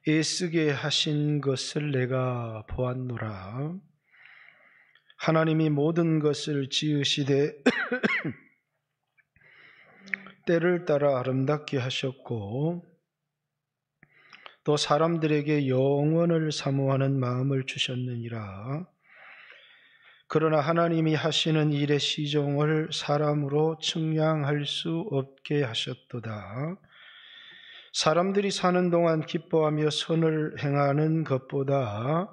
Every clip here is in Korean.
애쓰게 하신 것을 내가 보았노라. 하나님이 모든 것을 지으시되 때를 따라 아름답게 하셨고 또 사람들에게 영원을 사모하는 마음을 주셨느니라. 그러나 하나님이 하시는 일의 시종을 사람으로 측량할 수 없게 하셨도다. 사람들이 사는 동안 기뻐하며 선을 행하는 것보다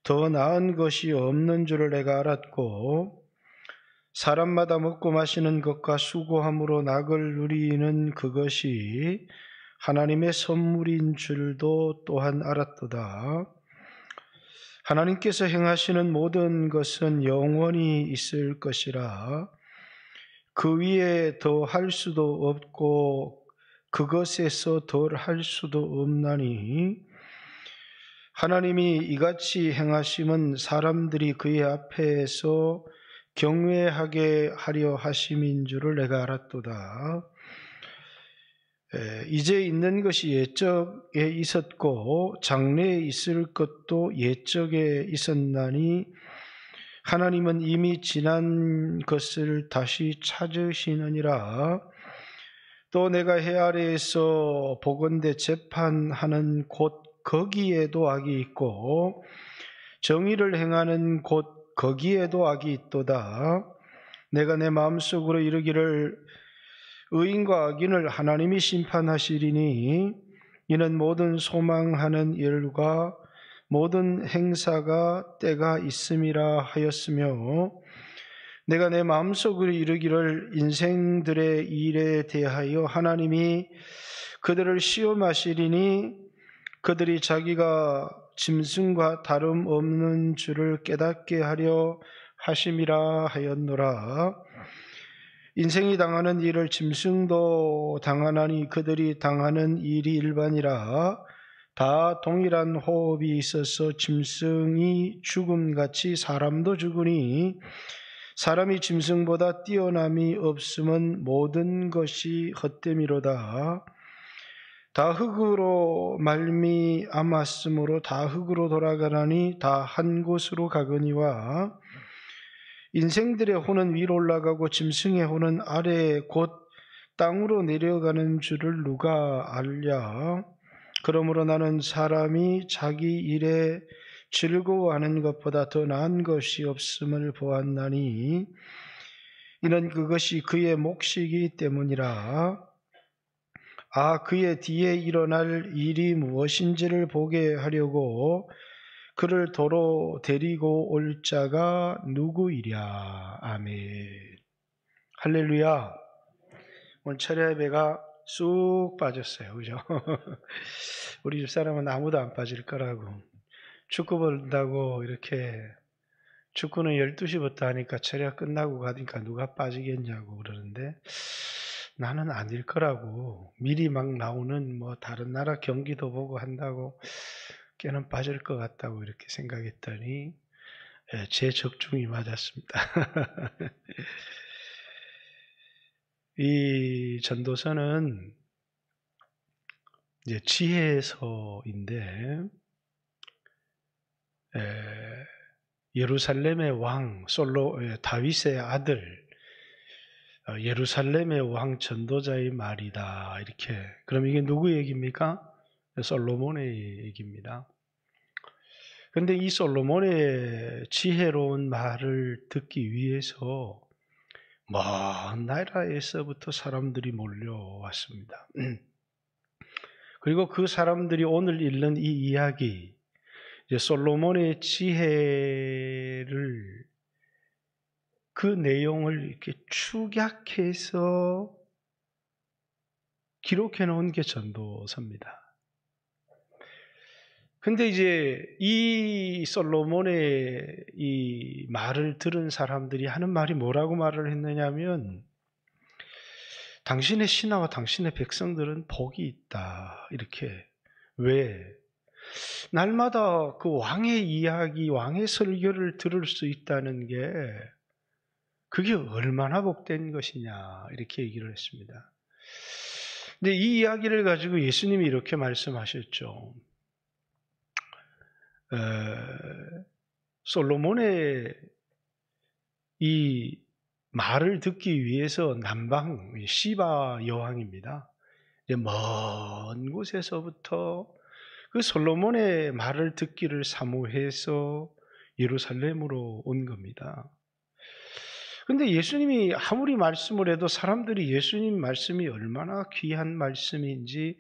더 나은 것이 없는 줄을 내가 알았고, 사람마다 먹고 마시는 것과 수고함으로 낙을 누리는 그것이 하나님의 선물인 줄도 또한 알았도다. 하나님께서 행하시는 모든 것은 영원히 있을 것이라. 그 위에 더 할 수도 없고 그것에서 덜 할 수도 없나니, 하나님이 이같이 행하심은 사람들이 그의 앞에서 경외하게 하려 하심인 줄을 내가 알았도다. 이제 있는 것이 옛적에 있었고 장래에 있을 것도 옛적에 있었나니, 하나님은 이미 지난 것을 다시 찾으시느니라. 또 내가 해 아래에서 보건대 재판하는 곳 거기에도 악이 있고 정의를 행하는 곳 거기에도 악이 있도다. 내가 내 마음속으로 이르기를 의인과 악인을 하나님이 심판하시리니, 이는 모든 소망하는 일과 모든 행사가 때가 있음이라 하였으며, 내가 내 마음속으로 이르기를 인생들의 일에 대하여 하나님이 그들을 시험하시리니, 그들이 자기가 짐승과 다름없는 줄을 깨닫게 하려 하심이라 하였노라. 인생이 당하는 일을 짐승도 당하나니 그들이 당하는 일이 일반이라. 다 동일한 호흡이 있어서 짐승이 죽음같이 사람도 죽으니, 사람이 짐승보다 뛰어남이 없음은 모든 것이 헛됨이로다. 다 흙으로 말미암았으므로 다 흙으로 돌아가나니 다 한 곳으로 가거니와, 인생들의 혼은 위로 올라가고 짐승의 혼은 아래 곧 땅으로 내려가는 줄을 누가 알랴. 그러므로 나는 사람이 자기 일에 즐거워하는 것보다 더 나은 것이 없음을 보았나니, 이는 그것이 그의 몫이기 때문이라. 그의 뒤에 일어날 일이 무엇인지를 보게 하려고 그를 도로 데리고 올 자가 누구이랴. 아멘. 할렐루야. 오늘 철야 예배가 쑥 빠졌어요. 그죠? 우리 집사람은 아무도 안 빠질 거라고. 축구 본다고 이렇게, 축구는 12시부터 하니까 철야 끝나고 가니까 누가 빠지겠냐고 그러는데, 나는 아닐 거라고. 미리 막 나오는 다른 나라 경기도 보고 한다고 꽤는 빠질 것 같다고 이렇게 생각했더니 제 적중이 맞았습니다. 이 전도서는 이제 지혜서인데, 예루살렘의 왕 다윗의 아들 예루살렘의 왕 전도자의 말이다. 이렇게. 그럼 이게 누구 얘기입니까? 솔로몬의 얘기입니다. 그런데 이 솔로몬의 지혜로운 말을 듣기 위해서 먼 나라에서부터 사람들이 몰려왔습니다. 그리고 그 사람들이 오늘 읽는 이 이야기, 이제 솔로몬의 지혜를, 그 내용을 이렇게 축약해서 기록해 놓은 게 전도서입니다. 근데 이제 이 솔로몬의 이 말을 들은 사람들이 하는 말이 뭐라고 말을 했느냐면, 당신의 신하와 당신의 백성들은 복이 있다. 이렇게. 왜? 날마다 그 왕의 이야기, 왕의 설교를 들을 수 있다는 게 그게 얼마나 복된 것이냐. 이렇게 얘기를 했습니다. 근데 이 이야기를 가지고 예수님이 이렇게 말씀하셨죠. 솔로몬의 이 말을 듣기 위해서 남방 시바 여왕입니다. 먼 곳에서부터 그 솔로몬의 말을 듣기를 사모해서 예루살렘으로 온 겁니다. 그런데 예수님이 아무리 말씀을 해도 사람들이 예수님 말씀이 얼마나 귀한 말씀인지,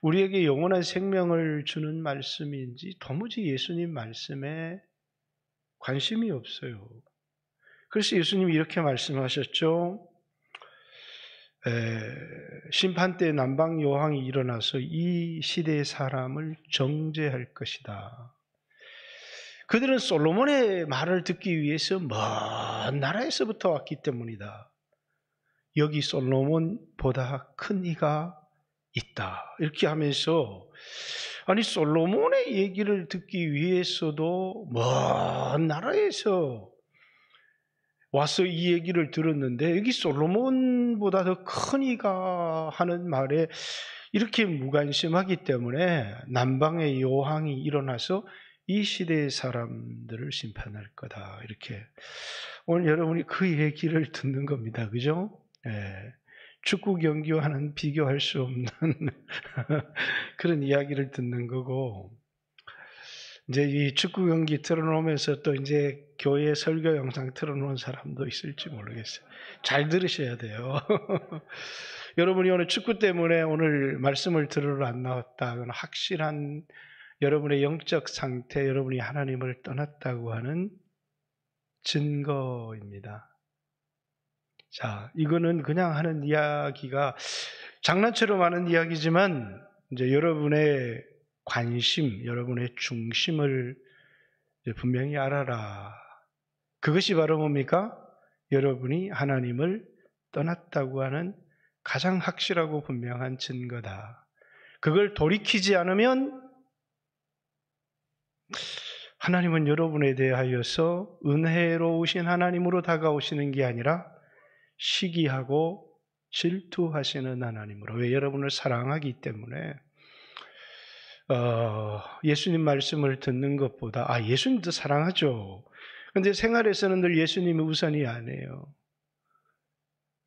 우리에게 영원한 생명을 주는 말씀인지 도무지 예수님 말씀에 관심이 없어요. 그래서 예수님이 이렇게 말씀하셨죠. 심판 때 남방 여왕이 일어나서 이 시대의 사람을 정죄할 것이다. 그들은 솔로몬의 말을 듣기 위해서 먼 나라에서부터 왔기 때문이다. 여기 솔로몬보다 큰 이가 있다. 이렇게 하면서, 아니 솔로몬의 얘기를 듣기 위해서도 먼 나라에서 와서 이 얘기를 들었는데, 여기 솔로몬보다 더 큰 이가 하는 말에 이렇게 무관심하기 때문에 남방의 여왕이 일어나서 이 시대의 사람들을 심판할 거다. 이렇게 오늘 여러분이 그 얘기를 듣는 겁니다. 그죠? 축구 경기와는 비교할 수 없는 그런 이야기를 듣는 거고, 이제 이 축구 경기 틀어놓으면서 또 이제 교회 설교 영상 틀어놓은 사람도 있을지 모르겠어요. 잘 들으셔야 돼요. 여러분이 오늘 축구 때문에 오늘 말씀을 들으러 안 나왔다. 그건 확실한 여러분의 영적 상태, 여러분이 하나님을 떠났다고 하는 증거입니다. 자, 이거는 그냥 하는 이야기가, 장난처럼 하는 이야기지만 이제 여러분의 관심, 여러분의 중심을 분명히 알아라. 그것이 바로 뭡니까? 여러분이 하나님을 떠났다고 하는 가장 확실하고 분명한 증거다. 그걸 돌이키지 않으면 하나님은 여러분에 대하여서 은혜로우신 하나님으로 다가오시는 게 아니라 시기하고 질투하시는 하나님으로, 왜? 여러분을 사랑하기 때문에 예수님 말씀을 듣는 것보다, 예수님도 사랑하죠. 근데 생활에서는 늘 예수님이 우선이 아니에요.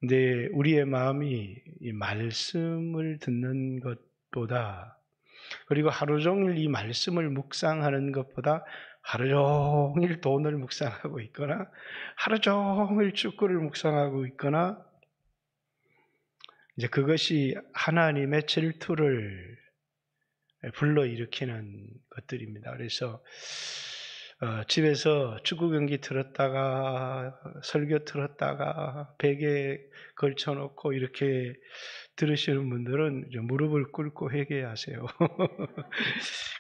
근데 우리의 마음이 이 말씀을 듣는 것보다, 그리고 하루 종일 이 말씀을 묵상하는 것보다 하루 종일 돈을 묵상하고 있거나 하루 종일 축구를 묵상하고 있거나, 이제 그것이 하나님의 질투를 불러일으키는 것들입니다. 그래서 집에서 축구 경기 틀었다가 설교 틀었다가 베개에 걸쳐놓고 이렇게 들으시는 분들은 이제 무릎을 꿇고 회개하세요.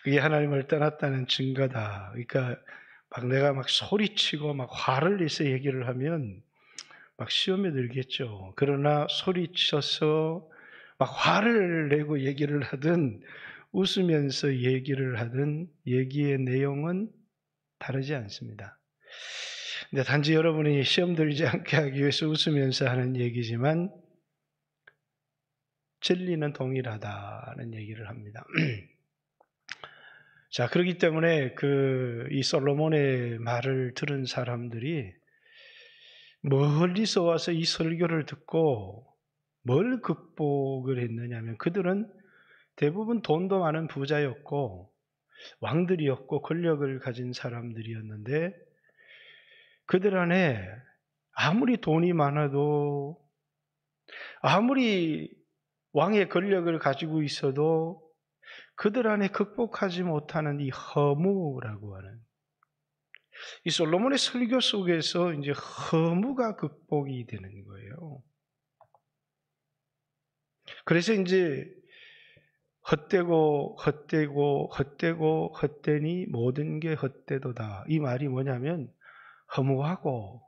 그게 하나님을 떠났다는 증거다. 그러니까 막 내가 막 소리치고 막 화를 내서 얘기를 하면 막 시험에 들겠죠. 그러나 소리쳐서 막 화를 내고 얘기를 하든 웃으면서 얘기를 하든 얘기의 내용은 다르지 않습니다. 근데 단지 여러분이 시험 들지 않게 하기 위해서 웃으면서 하는 얘기지만 진리는 동일하다는 얘기를 합니다. 자, 그렇기 때문에 이 솔로몬의 말을 들은 사람들이 멀리서 와서 이 설교를 듣고 뭘 극복을 했느냐면, 그들은 대부분 돈도 많은 부자였고 왕들이었고 권력을 가진 사람들이었는데, 그들 안에 아무리 돈이 많아도 아무리 왕의 권력을 가지고 있어도 그들 안에 극복하지 못하는 이 허무라고 하는, 이 솔로몬의 설교 속에서 이제 허무가 극복이 되는 거예요. 그래서 이제 헛되고 헛되니 모든 게 헛되도다. 이 말이 뭐냐면 허무하고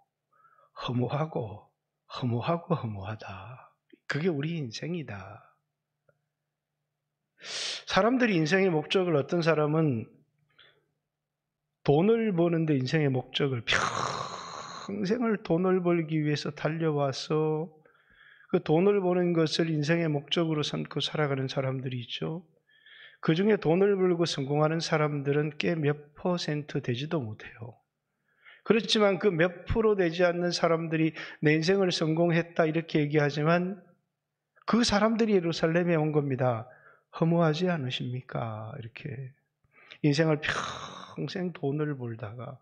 허무하다. 그게 우리 인생이다. 사람들이 인생의 목적을, 어떤 사람은 돈을 버는데 인생의 목적을 평생을 돈을 벌기 위해서 달려와서 그 돈을 버는 것을 인생의 목적으로 삼고 살아가는 사람들이 있죠. 그 중에 돈을 벌고 성공하는 사람들은 꽤 몇 퍼센트 되지도 못해요. 그렇지만 그 몇 프로 되지 않는 사람들이 내 인생을 성공했다 이렇게 얘기하지만 그 사람들이 예루살렘에 온 겁니다. 허무하지 않으십니까? 이렇게 인생을 평생 돈을 벌다가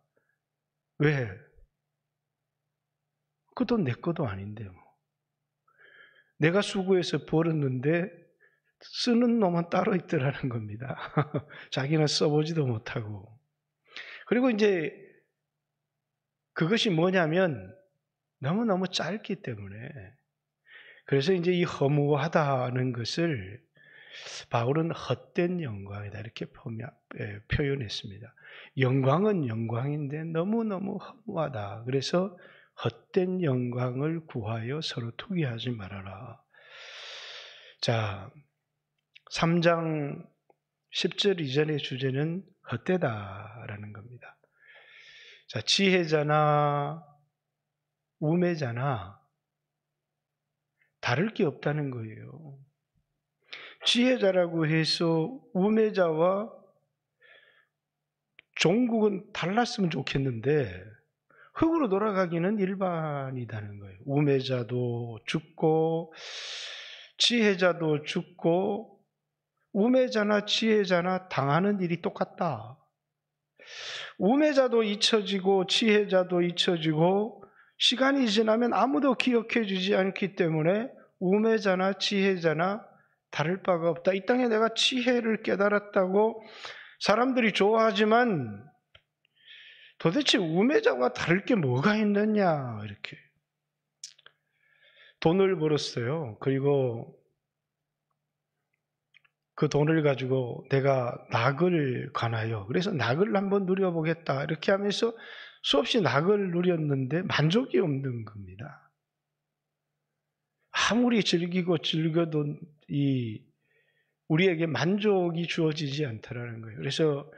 왜? 그 돈 내 것도 아닌데 뭐. 내가 수고해서 벌었는데 쓰는 놈은 따로 있더라는 겁니다. 자기는 써보지도 못하고. 그리고 이제 그것이 뭐냐면 너무너무 짧기 때문에 그래서 이제 이 허무하다는 것을 바울은 헛된 영광이다 이렇게 표현했습니다. 영광은 영광인데 너무너무 허무하다. 그래서 헛된 영광을 구하여 서로 투기하지 말아라. 자, 3장 10절 이전의 주제는 헛되다라는 겁니다. 자, 지혜자나 우매자나 다를 게 없다는 거예요. 지혜자라고 해서 우매자와 종국은 달랐으면 좋겠는데 흙으로 돌아가기는 일반이라는 거예요. 우매자도 죽고 지혜자도 죽고 우매자나 지혜자나 당하는 일이 똑같다. 우매자도 잊혀지고 지혜자도 잊혀지고 시간이 지나면 아무도 기억해 주지 않기 때문에 우매자나 지혜자나 다를 바가 없다. 이 땅에 내가 지혜를 깨달았다고 사람들이 좋아하지만 도대체 우매자와 다를 게 뭐가 있느냐 이렇게. 돈을 벌었어요. 그리고 그 돈을 가지고 내가 낙을 가나요. 그래서 낙을 한번 누려보겠다. 이렇게 하면서 수없이 낙을 누렸는데 만족이 없는 겁니다. 아무리 즐기고 즐겨도 우리에게 만족이 주어지지 않더라는 거예요. 그래서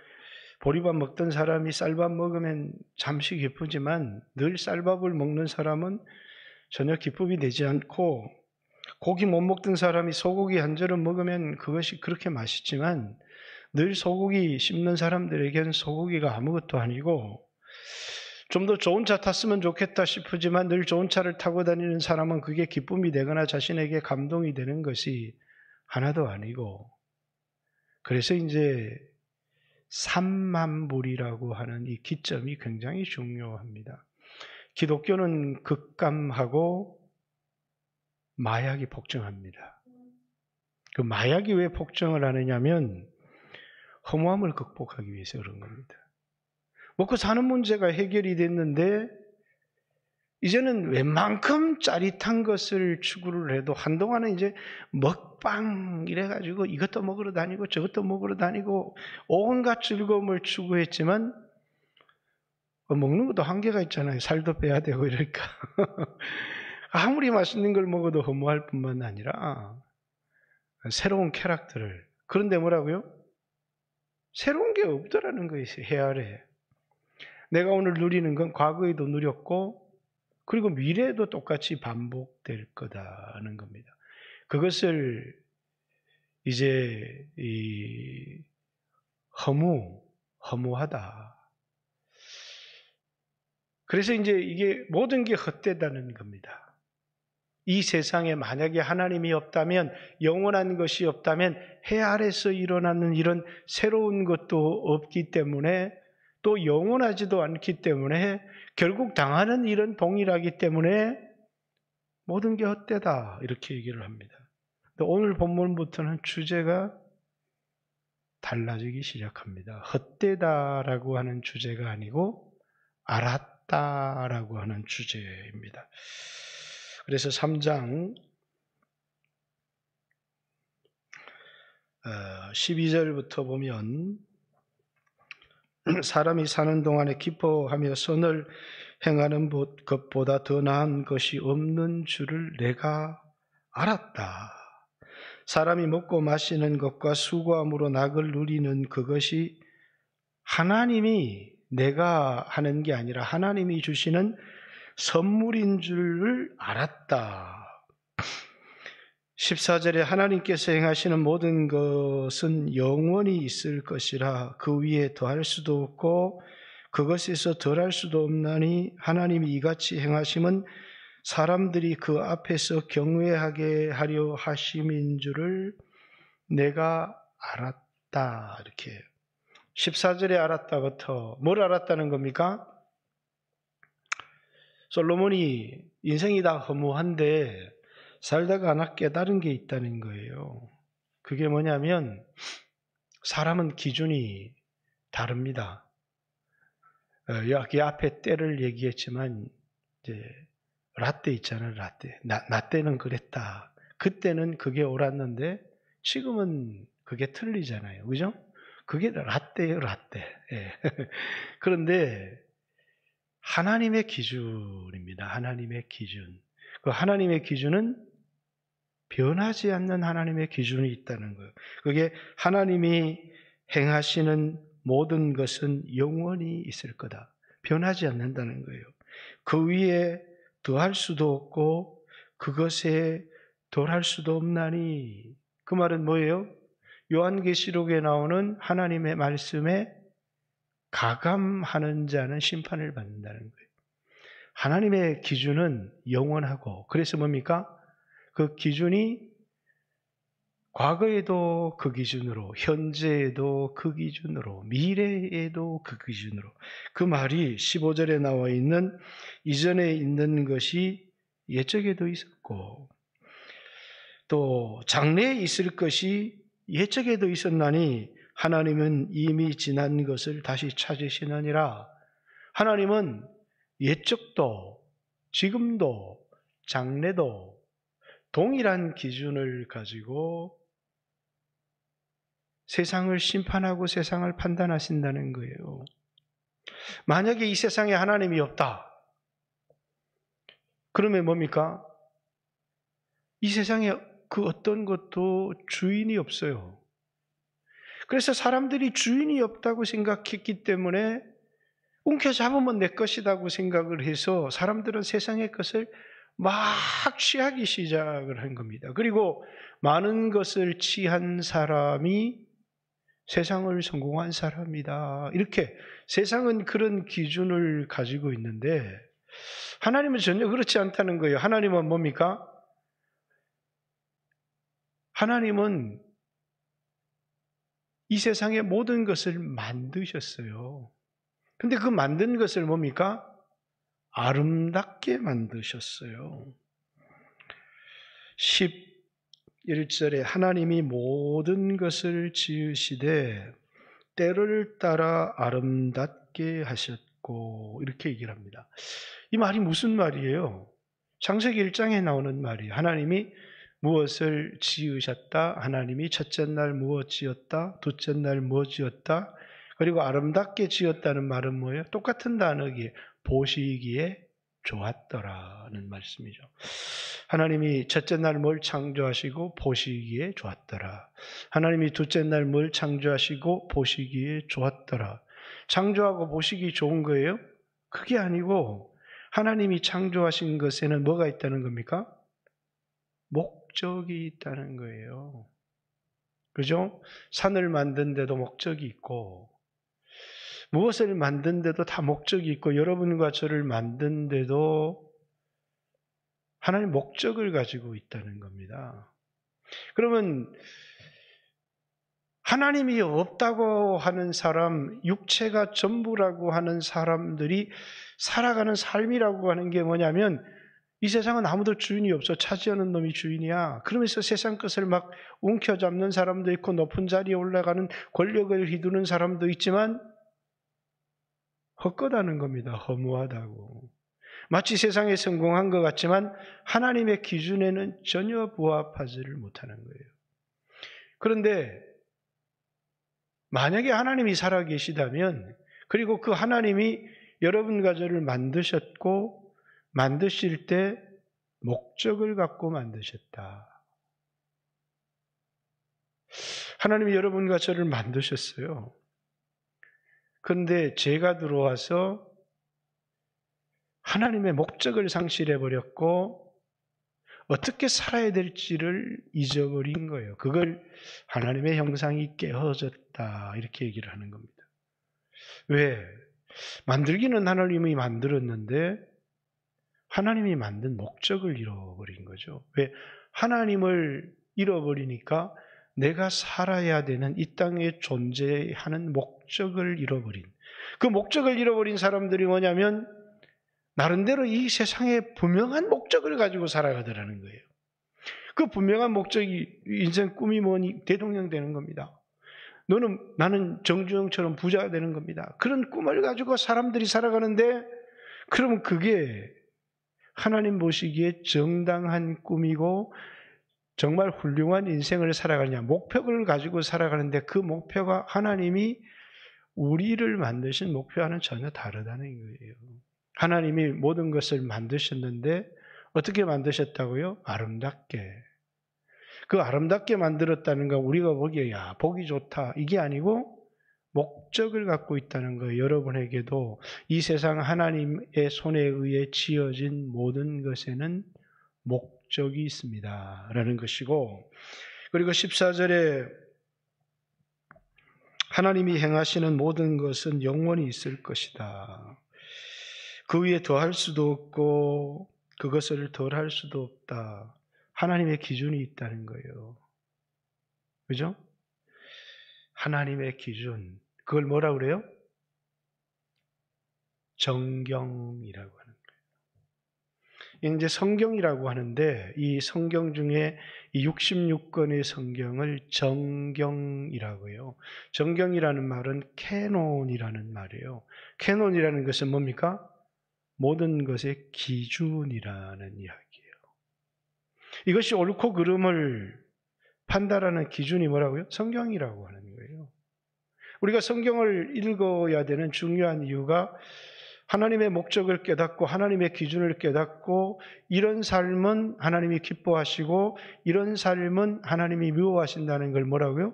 보리밥 먹던 사람이 쌀밥 먹으면 잠시 기쁘지만 늘 쌀밥을 먹는 사람은 전혀 기쁨이 되지 않고 고기 못 먹던 사람이 소고기 한 절을 먹으면 그것이 그렇게 맛있지만 늘 소고기 씹는 사람들에게는 소고기가 아무것도 아니고 좀 더 좋은 차 탔으면 좋겠다 싶으지만 늘 좋은 차를 타고 다니는 사람은 그게 기쁨이 되거나 자신에게 감동이 되는 것이 하나도 아니고 그래서 이제 삼만불이라고 하는 이 기점이 굉장히 중요합니다. 기독교는 극감하고 마약이 폭증합니다. 그 마약이 왜 폭증을 하느냐면 허무함을 극복하기 위해서 그런 겁니다. 먹고 사는 문제가 해결이 됐는데 이제는 웬만큼 짜릿한 것을 추구를 해도 한동안은 이제 먹방 이래가지고 이것도 먹으러 다니고 저것도 먹으러 다니고 온갖 즐거움을 추구했지만 먹는 것도 한계가 있잖아요. 살도 빼야 되고 이러니까 아무리 맛있는 걸 먹어도 허무할 뿐만 아니라 새로운 쾌락들을 그런데 뭐라고요? 새로운 게 없더라는 거예요. 해아래 내가 오늘 누리는 건 과거에도 누렸고 그리고 미래에도 똑같이 반복될 거다는 겁니다. 그것을 이제 허무하다. 그래서 이제 이게 모든 게 헛되다는 겁니다. 이 세상에 만약에 하나님이 없다면 영원한 것이 없다면 해 아래서 일어나는 이런 새로운 것도 없기 때문에 또 영원하지도 않기 때문에 결국 당하는 일은 동일하기 때문에 모든 게 헛되다 이렇게 얘기를 합니다. 오늘 본문부터는 주제가 달라지기 시작합니다. 헛되다라고 하는 주제가 아니고 알았다라고 하는 주제입니다. 그래서 3장 12절부터 보면 사람이 사는 동안에 기뻐하며 선을 행하는 것보다 더 나은 것이 없는 줄을 내가 알았다. 사람이 먹고 마시는 것과 수고함으로 낙을 누리는 그것이 하나님이 내가 하는 게 아니라 하나님이 주시는 선물인 줄을 알았다. 14절에 하나님께서 행하시는 모든 것은 영원히 있을 것이라 그 위에 더할 수도 없고 그것에서 덜할 수도 없나니 하나님이 이같이 행하심은 사람들이 그 앞에서 경외하게 하려 하심인 줄을 내가 알았다. 이렇게 14절에 알았다부터 뭘 알았다는 겁니까? 솔로몬이 인생이 다 허무한데 살다가 하나 깨달은 게 있다는 거예요. 그게 뭐냐면 사람은 기준이 다릅니다. 여기 앞에 때를 얘기했지만 이제 라떼 있잖아요. 라떼. 나 때는 그랬다. 그때는 그게 옳았는데 지금은 그게 틀리잖아요. 그죠? 그게 라떼예요. 라떼. 예. 그런데 하나님의 기준입니다. 하나님의 기준. 그 하나님의 기준은 변하지 않는 하나님의 기준이 있다는 거예요. 그게 하나님이 행하시는 모든 것은 영원히 있을 거다. 변하지 않는다는 거예요. 그 위에 더할 수도 없고 그것에 덜할 수도 없나니 그 말은 뭐예요? 요한계시록에 나오는 하나님의 말씀에 가감하는 자는 심판을 받는다는 거예요. 하나님의 기준은 영원하고 그래서 뭡니까? 그 기준이 과거에도 그 기준으로, 현재에도 그 기준으로, 미래에도 그 기준으로. 그 말이 15절에 나와 있는 이전에 있는 것이 옛적에도 있었고 또 장래에 있을 것이 옛적에도 있었나니 하나님은 이미 지난 것을 다시 찾으시느니라. 하나님은 옛적도 지금도 장래도 동일한 기준을 가지고 세상을 심판하고 세상을 판단하신다는 거예요. 만약에 이 세상에 하나님이 없다. 그러면 뭡니까? 이 세상에 그 어떤 것도 주인이 없어요. 그래서 사람들이 주인이 없다고 생각했기 때문에 움켜잡으면 내 것이라고 생각을 해서 사람들은 세상의 것을 막 취하기 시작을 한 겁니다. 그리고 많은 것을 취한 사람이 세상을 성공한 사람이다. 이렇게 세상은 그런 기준을 가지고 있는데 하나님은 전혀 그렇지 않다는 거예요. 하나님은 뭡니까? 하나님은 이 세상의 모든 것을 만드셨어요. 근데 그 만든 것을 뭡니까? 아름답게 만드셨어요. 11절에 하나님이 모든 것을 지으시되 때를 따라 아름답게 하셨고 이렇게 얘기를 합니다. 이 말이 무슨 말이에요? 창세기 1장에 나오는 말이에요. 하나님이 무엇을 지으셨다? 하나님이 첫째 날 무엇 지었다? 둘째 날 무엇 지었다? 그리고 아름답게 지었다는 말은 뭐예요? 똑같은 단어기에 보시기에 좋았더라는 말씀이죠. 하나님이 첫째 날 뭘 창조하시고 보시기에 좋았더라. 하나님이 둘째 날 뭘 창조하시고 보시기에 좋았더라. 창조하고 보시기 좋은 거예요? 그게 아니고 하나님이 창조하신 것에는 뭐가 있다는 겁니까? 목적이 있다는 거예요. 그죠? 산을 만든 데도 목적이 있고 무엇을 만든 데도 다 목적이 있고 여러분과 저를 만든 데도 하나님 목적을 가지고 있다는 겁니다. 그러면 하나님이 없다고 하는 사람, 육체가 전부라고 하는 사람들이 살아가는 삶이라고 하는 게 뭐냐면 이 세상은 아무도 주인이 없어. 차지하는 놈이 주인이야. 그러면서 세상 것을 막 움켜잡는 사람도 있고 높은 자리에 올라가는 권력을 휘두르는 사람도 있지만 헛되다는 겁니다. 허무하다고. 마치 세상에 성공한 것 같지만 하나님의 기준에는 전혀 부합하지를 못하는 거예요. 그런데 만약에 하나님이 살아계시다면 그리고 그 하나님이 여러분과 저를 만드셨고 만드실 때 목적을 갖고 만드셨다. 하나님이 여러분과 저를 만드셨어요. 그런데 죄가 들어와서 하나님의 목적을 상실해버렸고 어떻게 살아야 될지를 잊어버린 거예요. 그걸 하나님의 형상이 깨어졌다 이렇게 얘기를 하는 겁니다. 왜? 만들기는 하나님이 만들었는데 하나님이 만든 목적을 잃어버린 거죠. 왜? 하나님을 잃어버리니까 내가 살아야 되는 이 땅에 존재하는 목적을 잃어버린, 그 목적을 잃어버린 사람들이 뭐냐면 나름대로 이 세상에 분명한 목적을 가지고 살아가더라는 거예요. 그 분명한 목적이 인생 꿈이 뭐니? 대통령 되는 겁니다. 나는 정주영처럼 부자가 되는 겁니다. 그런 꿈을 가지고 사람들이 살아가는데 그러면 그게 하나님 보시기에 정당한 꿈이고 정말 훌륭한 인생을 살아가느냐, 목표를 가지고 살아가는데 그 목표가 하나님이 우리를 만드신 목표와는 전혀 다르다는 거예요. 하나님이 모든 것을 만드셨는데 어떻게 만드셨다고요? 아름답게. 그 아름답게 만들었다는 거 우리가 보기에 야 보기 좋다 이게 아니고 목적을 갖고 있다는 거예요. 여러분에게도 이 세상 하나님의 손에 의해 지어진 모든 것에는 목적이 있습니다 라는 것이고, 그리고 14절에 하나님이 행하시는 모든 것은 영원히 있을 것이다. 그 위에 더할 수도 없고 그것을 덜할 수도 없다. 하나님의 기준이 있다는 거예요. 그죠? 하나님의 기준. 그걸 뭐라고 그래요? 정경이라고 하는 거예요. 이제 성경이라고 하는데 이 성경 중에 이 66권의 성경을 정경이라고 해요. 정경이라는 말은 캐논이라는 말이에요. 캐논이라는 것은 뭡니까? 모든 것의 기준이라는 이야기예요. 이것이 옳고 그름을 판단하는 기준이 뭐라고요? 성경이라고 하는 거예요. 우리가 성경을 읽어야 되는 중요한 이유가 하나님의 목적을 깨닫고 하나님의 기준을 깨닫고 이런 삶은 하나님이 기뻐하시고 이런 삶은 하나님이 미워하신다는 걸 뭐라고요?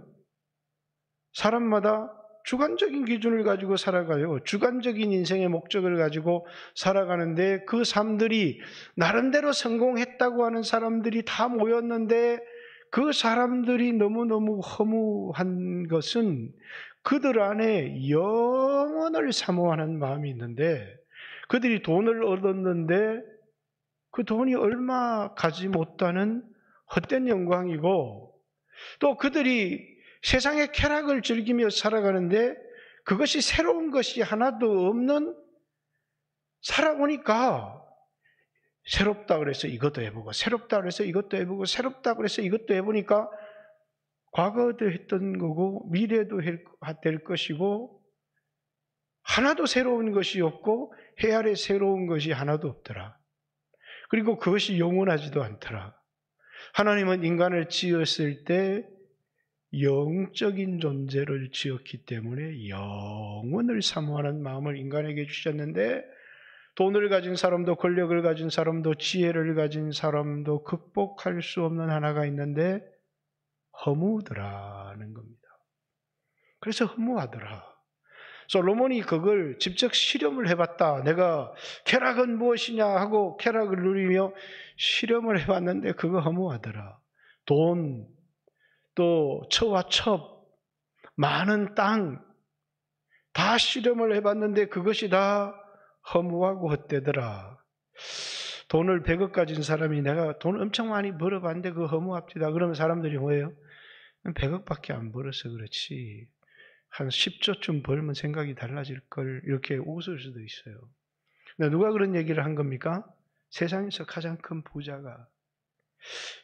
사람마다 주관적인 기준을 가지고 살아가요. 주관적인 인생의 목적을 가지고 살아가는데 그 삶들이 나름대로 성공했다고 하는 사람들이 다 모였는데 그 사람들이 너무너무 허무한 것은 그들 안에 영원을 사모하는 마음이 있는데 그들이 돈을 얻었는데 그 돈이 얼마 가지 못하는 헛된 영광이고 또 그들이 세상의 쾌락을 즐기며 살아가는데 그것이 새로운 것이 하나도 없는 살아보니까 새롭다 그래서 이것도 해보고 새롭다 그래서 이것도 해보고 새롭다 그래서 이것도 해보니까 과거도 했던 거고 미래도 될 것이고 하나도 새로운 것이 없고 해 아래 새로운 것이 하나도 없더라. 그리고 그것이 영원하지도 않더라. 하나님은 인간을 지었을 때 영적인 존재를 지었기 때문에 영원을 사모하는 마음을 인간에게 주셨는데 돈을 가진 사람도 권력을 가진 사람도 지혜를 가진 사람도 극복할 수 없는 하나가 있는데 허무더라는 겁니다. 그래서 허무하더라. 솔로몬이 그걸 직접 실험을 해봤다. 내가 쾌락은 무엇이냐 하고 쾌락을 누리며 실험을 해봤는데 그거 허무하더라. 돈, 또 처와 첩, 많은 땅, 다 실험을 해봤는데 그것이 다 허무하고 헛되더라. 돈을 100억 가진 사람이 내가 돈 엄청 많이 벌어봤는데 그거 허무합니다. 그러면 사람들이 뭐예요? 100억밖에 안 벌어서 그렇지. 한 10조쯤 벌면 생각이 달라질 걸 이렇게 웃을 수도 있어요. 근데 누가 그런 얘기를 한 겁니까? 세상에서 가장 큰 부자가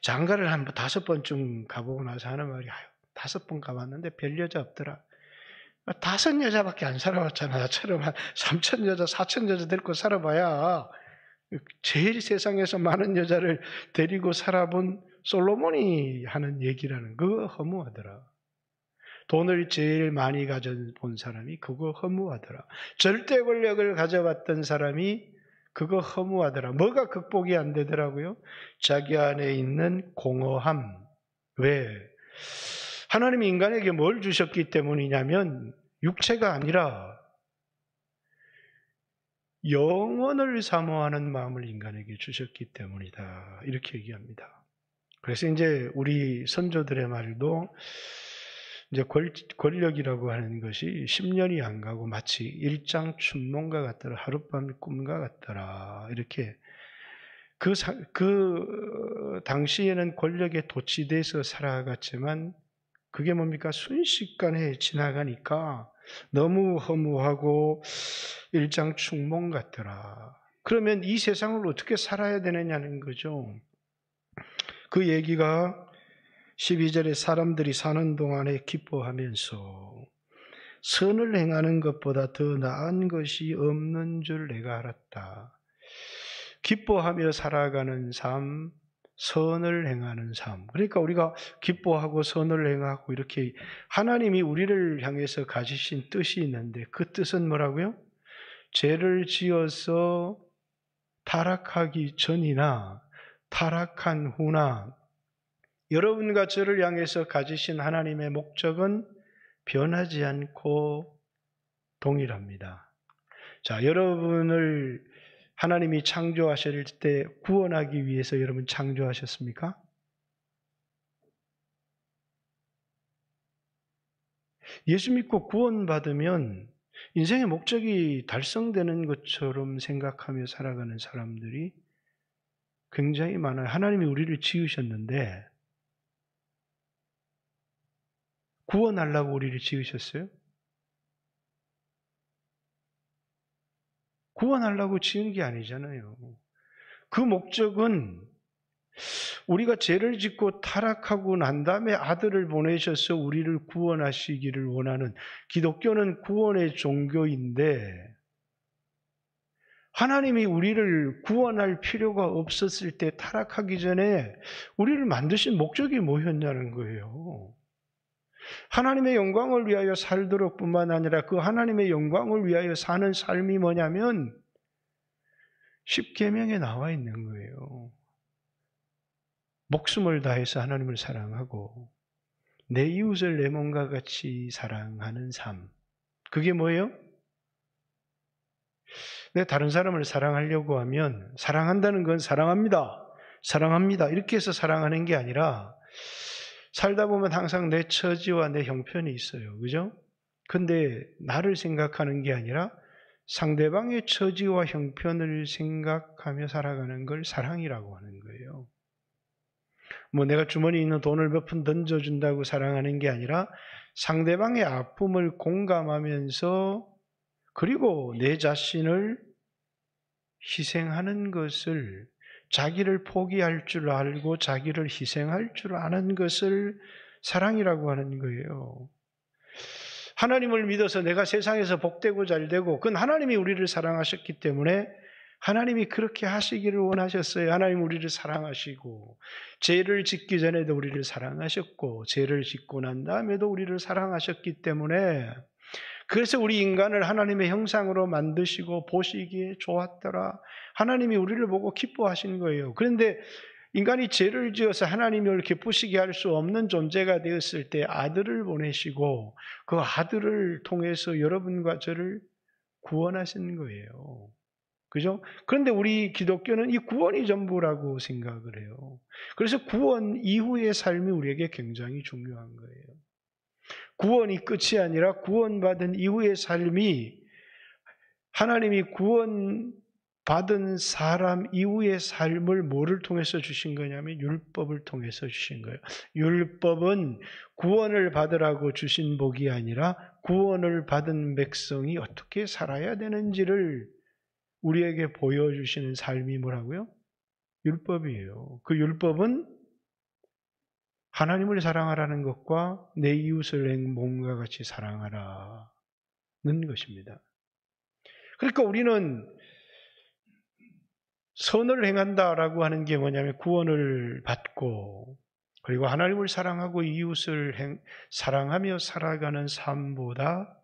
장가를 한 5번쯤 가보고 나서 하는 말이 5번 가봤는데 별 여자 없더라. 5 여자밖에 안 살아봤잖아. 나처럼 한 3천 여자, 4천 여자 데리고 살아봐야 제일 세상에서 많은 여자를 데리고 살아본 솔로몬이 하는 얘기라는 그거 허무하더라. 돈을 제일 많이 가져본 사람이 그거 허무하더라. 절대 권력을 가져봤던 사람이 그거 허무하더라. 뭐가 극복이 안 되더라고요? 자기 안에 있는 공허함. 왜? 하나님이 인간에게 뭘 주셨기 때문이냐면 육체가 아니라 영원을 사모하는 마음을 인간에게 주셨기 때문이다. 이렇게 얘기합니다. 그래서 이제 우리 선조들의 말도 이제 권력이라고 하는 것이 10년이 안 가고 마치 일장춘몽과 같더라. 하룻밤 꿈과 같더라. 이렇게 그 당시에는 권력에 도취돼서 살아갔지만 그게 뭡니까? 순식간에 지나가니까 너무 허무하고 일장춘몽 같더라. 그러면 이 세상을 어떻게 살아야 되느냐는 거죠. 그 얘기가 12절에 사람들이 사는 동안에 기뻐하면서 선을 행하는 것보다 더 나은 것이 없는 줄 내가 알았다. 기뻐하며 살아가는 삶, 선을 행하는 삶. 그러니까 우리가 기뻐하고 선을 행하고 이렇게 하나님이 우리를 향해서 가지신 뜻이 있는데 그 뜻은 뭐라고요? 죄를 지어서 타락하기 전이나 타락한 후나 여러분과 저를 향해서 가지신 하나님의 목적은 변하지 않고 동일합니다. 자, 여러분을 하나님이 창조하실 때 구원하기 위해서 여러분 창조하셨습니까? 예수 믿고 구원받으면 인생의 목적이 달성되는 것처럼 생각하며 살아가는 사람들이 굉장히 많아요. 하나님이 우리를 지으셨는데 구원하려고 우리를 지으셨어요? 구원하려고 지은 게 아니잖아요. 그 목적은 우리가 죄를 짓고 타락하고 난 다음에 아들을 보내셔서 우리를 구원하시기를 원하는, 기독교는 구원의 종교인데 하나님이 우리를 구원할 필요가 없었을 때 타락하기 전에 우리를 만드신 목적이 뭐였냐는 거예요. 하나님의 영광을 위하여 살도록 뿐만 아니라 그 하나님의 영광을 위하여 사는 삶이 뭐냐면 십계명에 나와 있는 거예요. 목숨을 다해서 하나님을 사랑하고 내 이웃을 내 몸과 같이 사랑하는 삶. 그게 뭐예요? 내 다른 사람을 사랑하려고 하면 사랑한다는 건 사랑합니다. 사랑합니다. 이렇게 해서 사랑하는 게 아니라 살다 보면 항상 내 처지와 내 형편이 있어요. 그죠? 근데 나를 생각하는 게 아니라 상대방의 처지와 형편을 생각하며 살아가는 걸 사랑이라고 하는 거예요. 뭐 내가 주머니에 있는 돈을 몇 푼 던져준다고 사랑하는 게 아니라 상대방의 아픔을 공감하면서 그리고 내 자신을 희생하는 것을, 자기를 포기할 줄 알고 자기를 희생할 줄 아는 것을 사랑이라고 하는 거예요. 하나님을 믿어서 내가 세상에서 복되고 잘되고 그건 하나님이 우리를 사랑하셨기 때문에 하나님이 그렇게 하시기를 원하셨어요. 하나님 우리를 사랑하시고 죄를 짓기 전에도 우리를 사랑하셨고 죄를 짓고 난 다음에도 우리를 사랑하셨기 때문에 그래서 우리 인간을 하나님의 형상으로 만드시고 보시기에 좋았더라. 하나님이 우리를 보고 기뻐하신 거예요. 그런데 인간이 죄를 지어서 하나님을 기쁘시게 할 수 없는 존재가 되었을 때 아들을 보내시고 그 아들을 통해서 여러분과 저를 구원하신 거예요. 그죠? 그런데 우리 기독교는 이 구원이 전부라고 생각을 해요. 그래서 구원 이후의 삶이 우리에게 굉장히 중요한 거예요. 구원이 끝이 아니라 구원받은 이후의 삶이 하나님이 구원받은 사람 이후의 삶을 뭐를 통해서 주신 거냐면 율법을 통해서 주신 거예요. 율법은 구원을 받으라고 주신 복이 아니라 구원을 받은 백성이 어떻게 살아야 되는지를 우리에게 보여주시는 삶이 뭐라고요? 율법이에요. 그 율법은 하나님을 사랑하라는 것과 내 이웃을 내 몸과 같이 사랑하라는 것입니다. 그러니까 우리는 선을 행한다라고 하는 게 뭐냐면 구원을 받고 그리고 하나님을 사랑하고 이웃을 사랑하며 살아가는 삶보다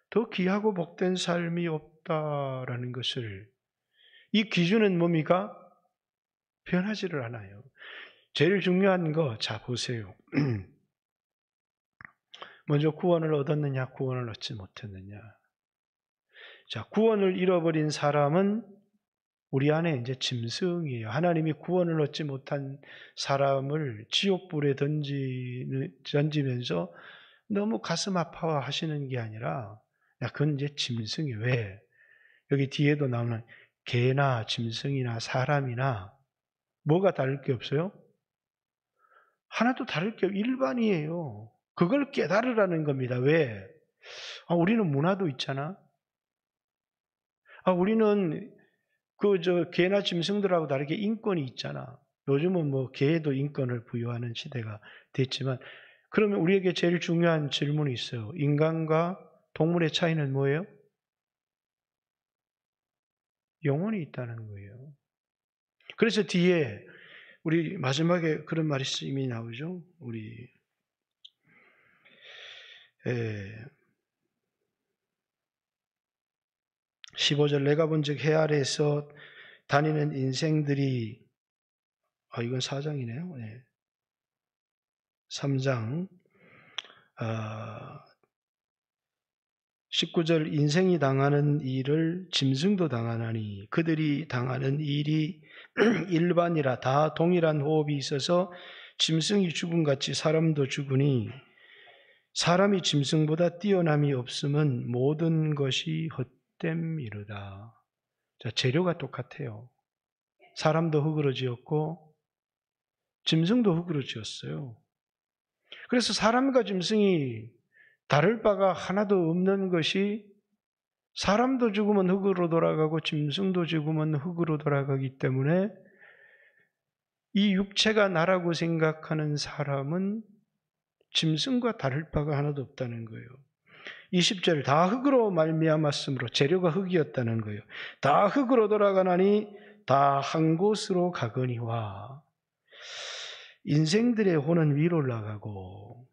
더 귀하고 복된 삶이 없다라는 것을, 이 기준은 뭡니까? 변하지를 않아요. 제일 중요한 거, 자 보세요. 먼저 구원을 얻었느냐, 구원을 얻지 못했느냐. 자, 구원을 잃어버린 사람은 우리 안에 이제 짐승이에요. 하나님이 구원을 얻지 못한 사람을 지옥불에 던지면서 너무 가슴 아파하시는 게 아니라, 야, 그건 이제 짐승이에요. 왜? 여기 뒤에도 나오는 개나 짐승이나 사람이나 뭐가 다를 게 없어요? 하나도 다를 게 없어요. 일반이에요. 그걸 깨달으라는 겁니다. 왜? 우리는 문화도 있잖아. 우리는 개나 짐승들하고 다르게 인권이 있잖아. 요즘은 뭐 개에도 인권을 부여하는 시대가 됐지만, 그러면 우리에게 제일 중요한 질문이 있어요. 인간과 동물의 차이는 뭐예요? 영혼이 있다는 거예요. 그래서 뒤에 우리 마지막에 그런 말씀이 나오죠. 우리 15절 내가 본즉 해 아래에서 다니는 인생들이 이건 4장이네요. 네. 3장 19절 인생이 당하는 일을 짐승도 당하나니 그들이 당하는 일이 일반이라 다 동일한 호흡이 있어서 짐승이 죽음같이 사람도 죽으니 사람이 짐승보다 뛰어남이 없음은 모든 것이 헛됨이로다. 자, 재료가 똑같아요. 사람도 흙으로 지었고 짐승도 흙으로 지었어요. 그래서 사람과 짐승이 다를 바가 하나도 없는 것이 사람도 죽으면 흙으로 돌아가고 짐승도 죽으면 흙으로 돌아가기 때문에 이 육체가 나라고 생각하는 사람은 짐승과 다를 바가 하나도 없다는 거예요. 20절 다 흙으로 말미암았으므로 재료가 흙이었다는 거예요. 다 흙으로 돌아가나니 다 한 곳으로 가거니와 인생들의 혼은 위로 올라가고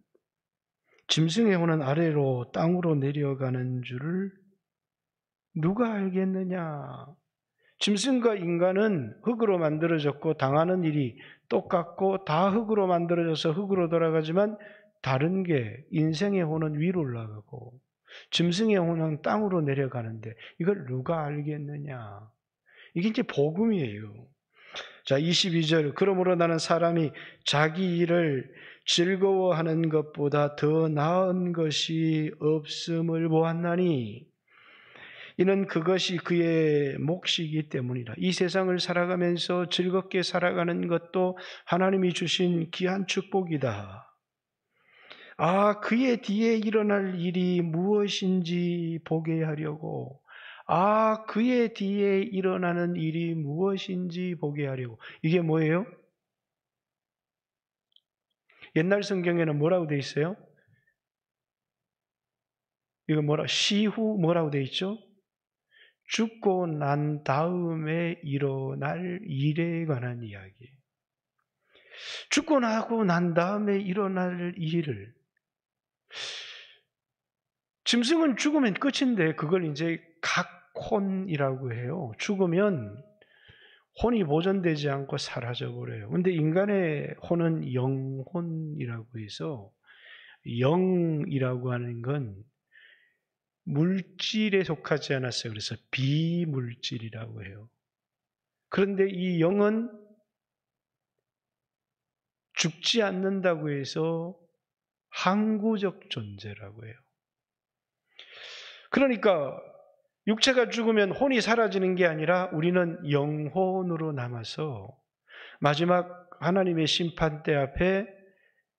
짐승의 혼은 아래로 땅으로 내려가는 줄을 누가 알겠느냐? 짐승과 인간은 흙으로 만들어졌고 당하는 일이 똑같고 다 흙으로 만들어져서 흙으로 돌아가지만 다른 게 인생의 혼은 위로 올라가고 짐승의 혼은 땅으로 내려가는데 이걸 누가 알겠느냐? 이게 이제 복음이에요. 자, 22절 그러므로 나는 사람이 자기 일을 즐거워하는 것보다 더 나은 것이 없음을 보았나니 이는 그것이 그의 몫이기 때문이라. 이 세상을 살아가면서 즐겁게 살아가는 것도 하나님이 주신 귀한 축복이다. 그의 뒤에 일어날 일이 무엇인지 보게 하려고 그의 뒤에 일어나는 일이 무엇인지 보게 하려고. 이게 뭐예요? 옛날 성경에는 뭐라고 돼 있어요? 이거 시후 뭐라고 돼 있죠? 죽고 난 다음에 일어날 일에 관한 이야기. 죽고 나고 난 다음에 일어날 일을. 짐승은 죽으면 끝인데 그걸 이제 각혼이라고 해요. 죽으면 혼이 보존되지 않고 사라져버려요. 근데 인간의 혼은 영혼이라고 해서 영이라고 하는 건 물질에 속하지 않았어요. 그래서 비물질이라고 해요. 그런데 이 영은 죽지 않는다고 해서 항구적 존재라고 해요. 그러니까 육체가 죽으면 혼이 사라지는 게 아니라 우리는 영혼으로 남아서 마지막 하나님의 심판대 앞에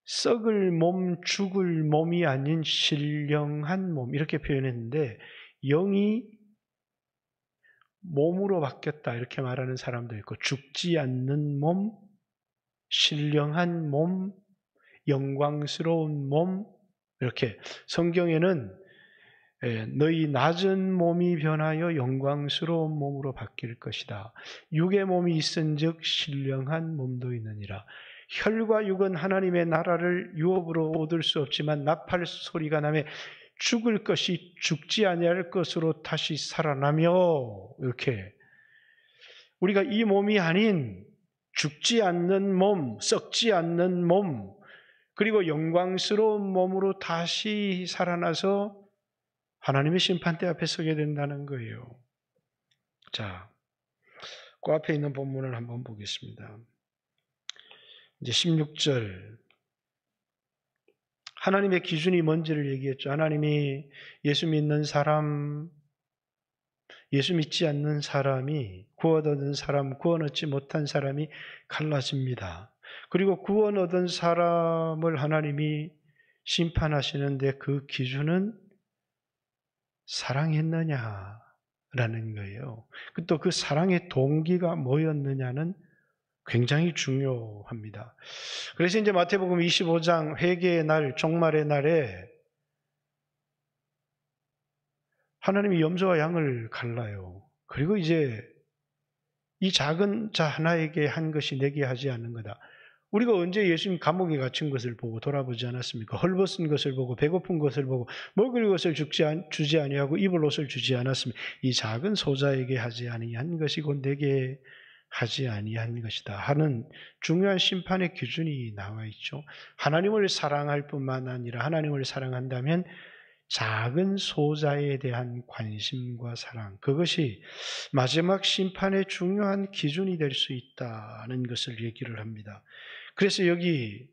썩을 몸, 죽을 몸이 아닌 신령한 몸 이렇게 표현했는데 영이 몸으로 바뀌었다 이렇게 말하는 사람도 있고 죽지 않는 몸, 신령한 몸, 영광스러운 몸 이렇게 성경에는 너희 낮은 몸이 변하여 영광스러운 몸으로 바뀔 것이다. 육의 몸이 있은즉 신령한 몸도 있느니라. 혈과 육은 하나님의 나라를 유업으로 얻을 수 없지만 나팔 소리가 나매 죽을 것이 죽지 아니할 것으로 다시 살아나며 이렇게 우리가 이 몸이 아닌 죽지 않는 몸, 썩지 않는 몸 그리고 영광스러운 몸으로 다시 살아나서 하나님의 심판대 앞에 서게 된다는 거예요. 자, 그 앞에 있는 본문을 한번 보겠습니다. 이제 16절. 하나님의 기준이 뭔지를 얘기했죠. 하나님이 예수 믿는 사람, 예수 믿지 않는 사람이, 구원 얻은 사람, 구원 얻지 못한 사람이 갈라집니다. 그리고 구원 얻은 사람을 하나님이 심판하시는데 그 기준은 사랑했느냐라는 거예요. 또 그 사랑의 동기가 뭐였느냐는 굉장히 중요합니다. 그래서 이제 마태복음 25장 회개의 날, 종말의 날에 하나님이 염소와 양을 갈라요. 그리고 이제 이 작은 자 하나에게 한 것이 내게 하지 않는 거다. 우리가 언제 예수님 감옥에 갇힌 것을 보고 돌아보지 않았습니까? 헐벗은 것을 보고 배고픈 것을 보고 먹을 것을 주지 아니하고 입을 옷을 주지 않았으면 이 작은 소자에게 하지 아니한 것이 곧 내게 하지 아니한 것이다 하는 중요한 심판의 기준이 나와 있죠. 하나님을 사랑할 뿐만 아니라 하나님을 사랑한다면 작은 소자에 대한 관심과 사랑, 그것이 마지막 심판의 중요한 기준이 될 수 있다는 것을 얘기를 합니다. 그래서 여기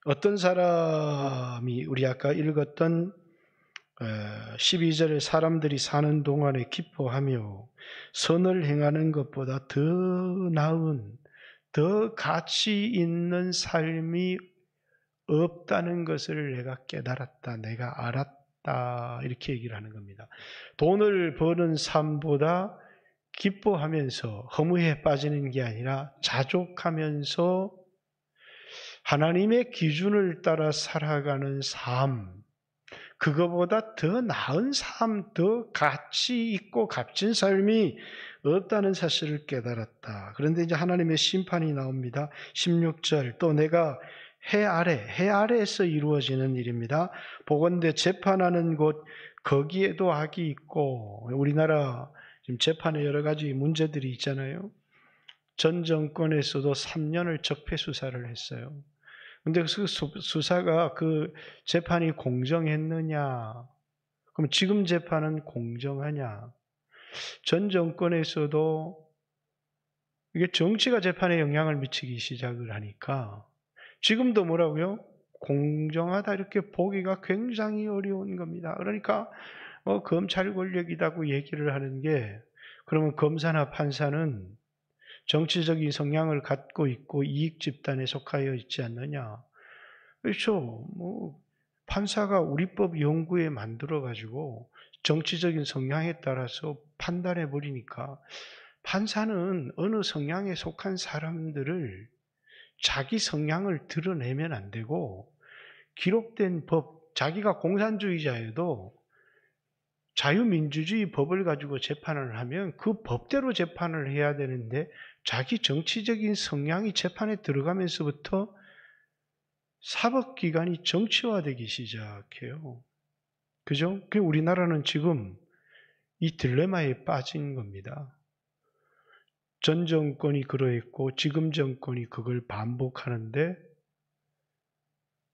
어떤 사람이 우리 아까 읽었던 12절에 사람들이 사는 동안에 기뻐하며 선을 행하는 것보다 더 나은, 더 가치 있는 삶이 없다는 것을 내가 깨달았다, 내가 알았다, 이렇게 얘기를 하는 겁니다. 돈을 버는 삶보다 기뻐하면서 허무에 빠지는 게 아니라 자족하면서 하나님의 기준을 따라 살아가는 삶, 그거보다 더 나은 삶, 더 가치 있고 값진 삶이 없다는 사실을 깨달았다. 그런데 이제 하나님의 심판이 나옵니다. 16절, 또 내가 해 아래에서 이루어지는 일입니다. 보건대 재판하는 곳, 거기에도 악이 있고, 우리나라 지금 재판에 여러 가지 문제들이 있잖아요. 전 정권에서도 3년을 적폐 수사를 했어요. 근데 그 수사가 그 재판이 공정했느냐? 그럼 지금 재판은 공정하냐? 전 정권에서도 이게 정치가 재판에 영향을 미치기 시작을 하니까 지금도 뭐라고요? 공정하다 이렇게 보기가 굉장히 어려운 겁니다. 그러니까 검찰 권력이라고 얘기를 하는 게, 그러면 검사나 판사는 정치적인 성향을 갖고 있고 이익 집단에 속하여 있지 않느냐? 그렇죠. 판사가 우리법 연구에 만들어 가지고 정치적인 성향에 따라서 판단해 버리니까 판사는 어느 성향에 속한 사람들을 자기 성향을 드러내면 안 되고, 기록된 법, 자기가 공산주의자여도 자유민주주의 법을 가지고 재판을 하면 그 법대로 재판을 해야 되는데 자기 정치적인 성향이 재판에 들어가면서부터 사법기관이 정치화되기 시작해요. 그죠? 우리나라는 지금 이 딜레마에 빠진 겁니다. 전 정권이 그러했고 지금 정권이 그걸 반복하는데,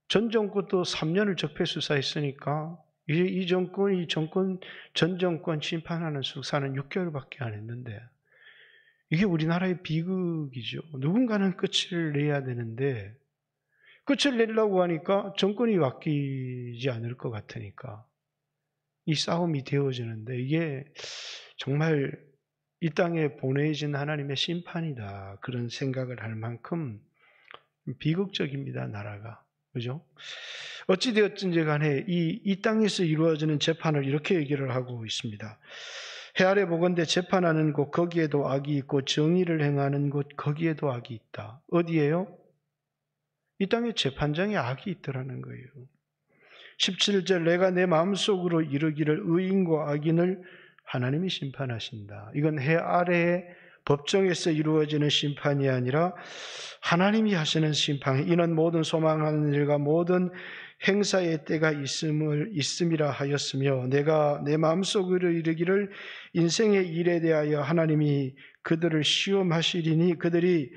전 정권도 3년을 적폐 수사했으니까 이제 이 정권이 전 정권 심판하는 수사는 6개월밖에 안 했는데, 이게 우리나라의 비극이죠. 누군가는 끝을 내야 되는데 끝을 내려고 하니까 정권이 바뀌지 않을 것 같으니까 이 싸움이 되어지는데, 이게 정말 이 땅에 보내진 하나님의 심판이다, 그런 생각을 할 만큼 비극적입니다, 나라가. 그죠? 어찌되었든지 간에 이 땅에서 이루어지는 재판을 이렇게 얘기를 하고 있습니다. 해 아래 보건대 재판하는 곳, 거기에도 악이 있고 정의를 행하는 곳, 거기에도 악이 있다. 어디예요? 이 땅에 재판장에 악이 있더라는 거예요. 17절, 내가 내 마음속으로 이르기를 의인과 악인을 하나님이 심판하신다. 이건 해 아래의 법정에서 이루어지는 심판이 아니라 하나님이 하시는 심판. 이는 모든 소망하는 일과 모든 행사의 때가 있음이라 하였으며, 내가 내 마음속으로 이르기를 인생의 일에 대하여 하나님이 그들을 시험하시리니 그들이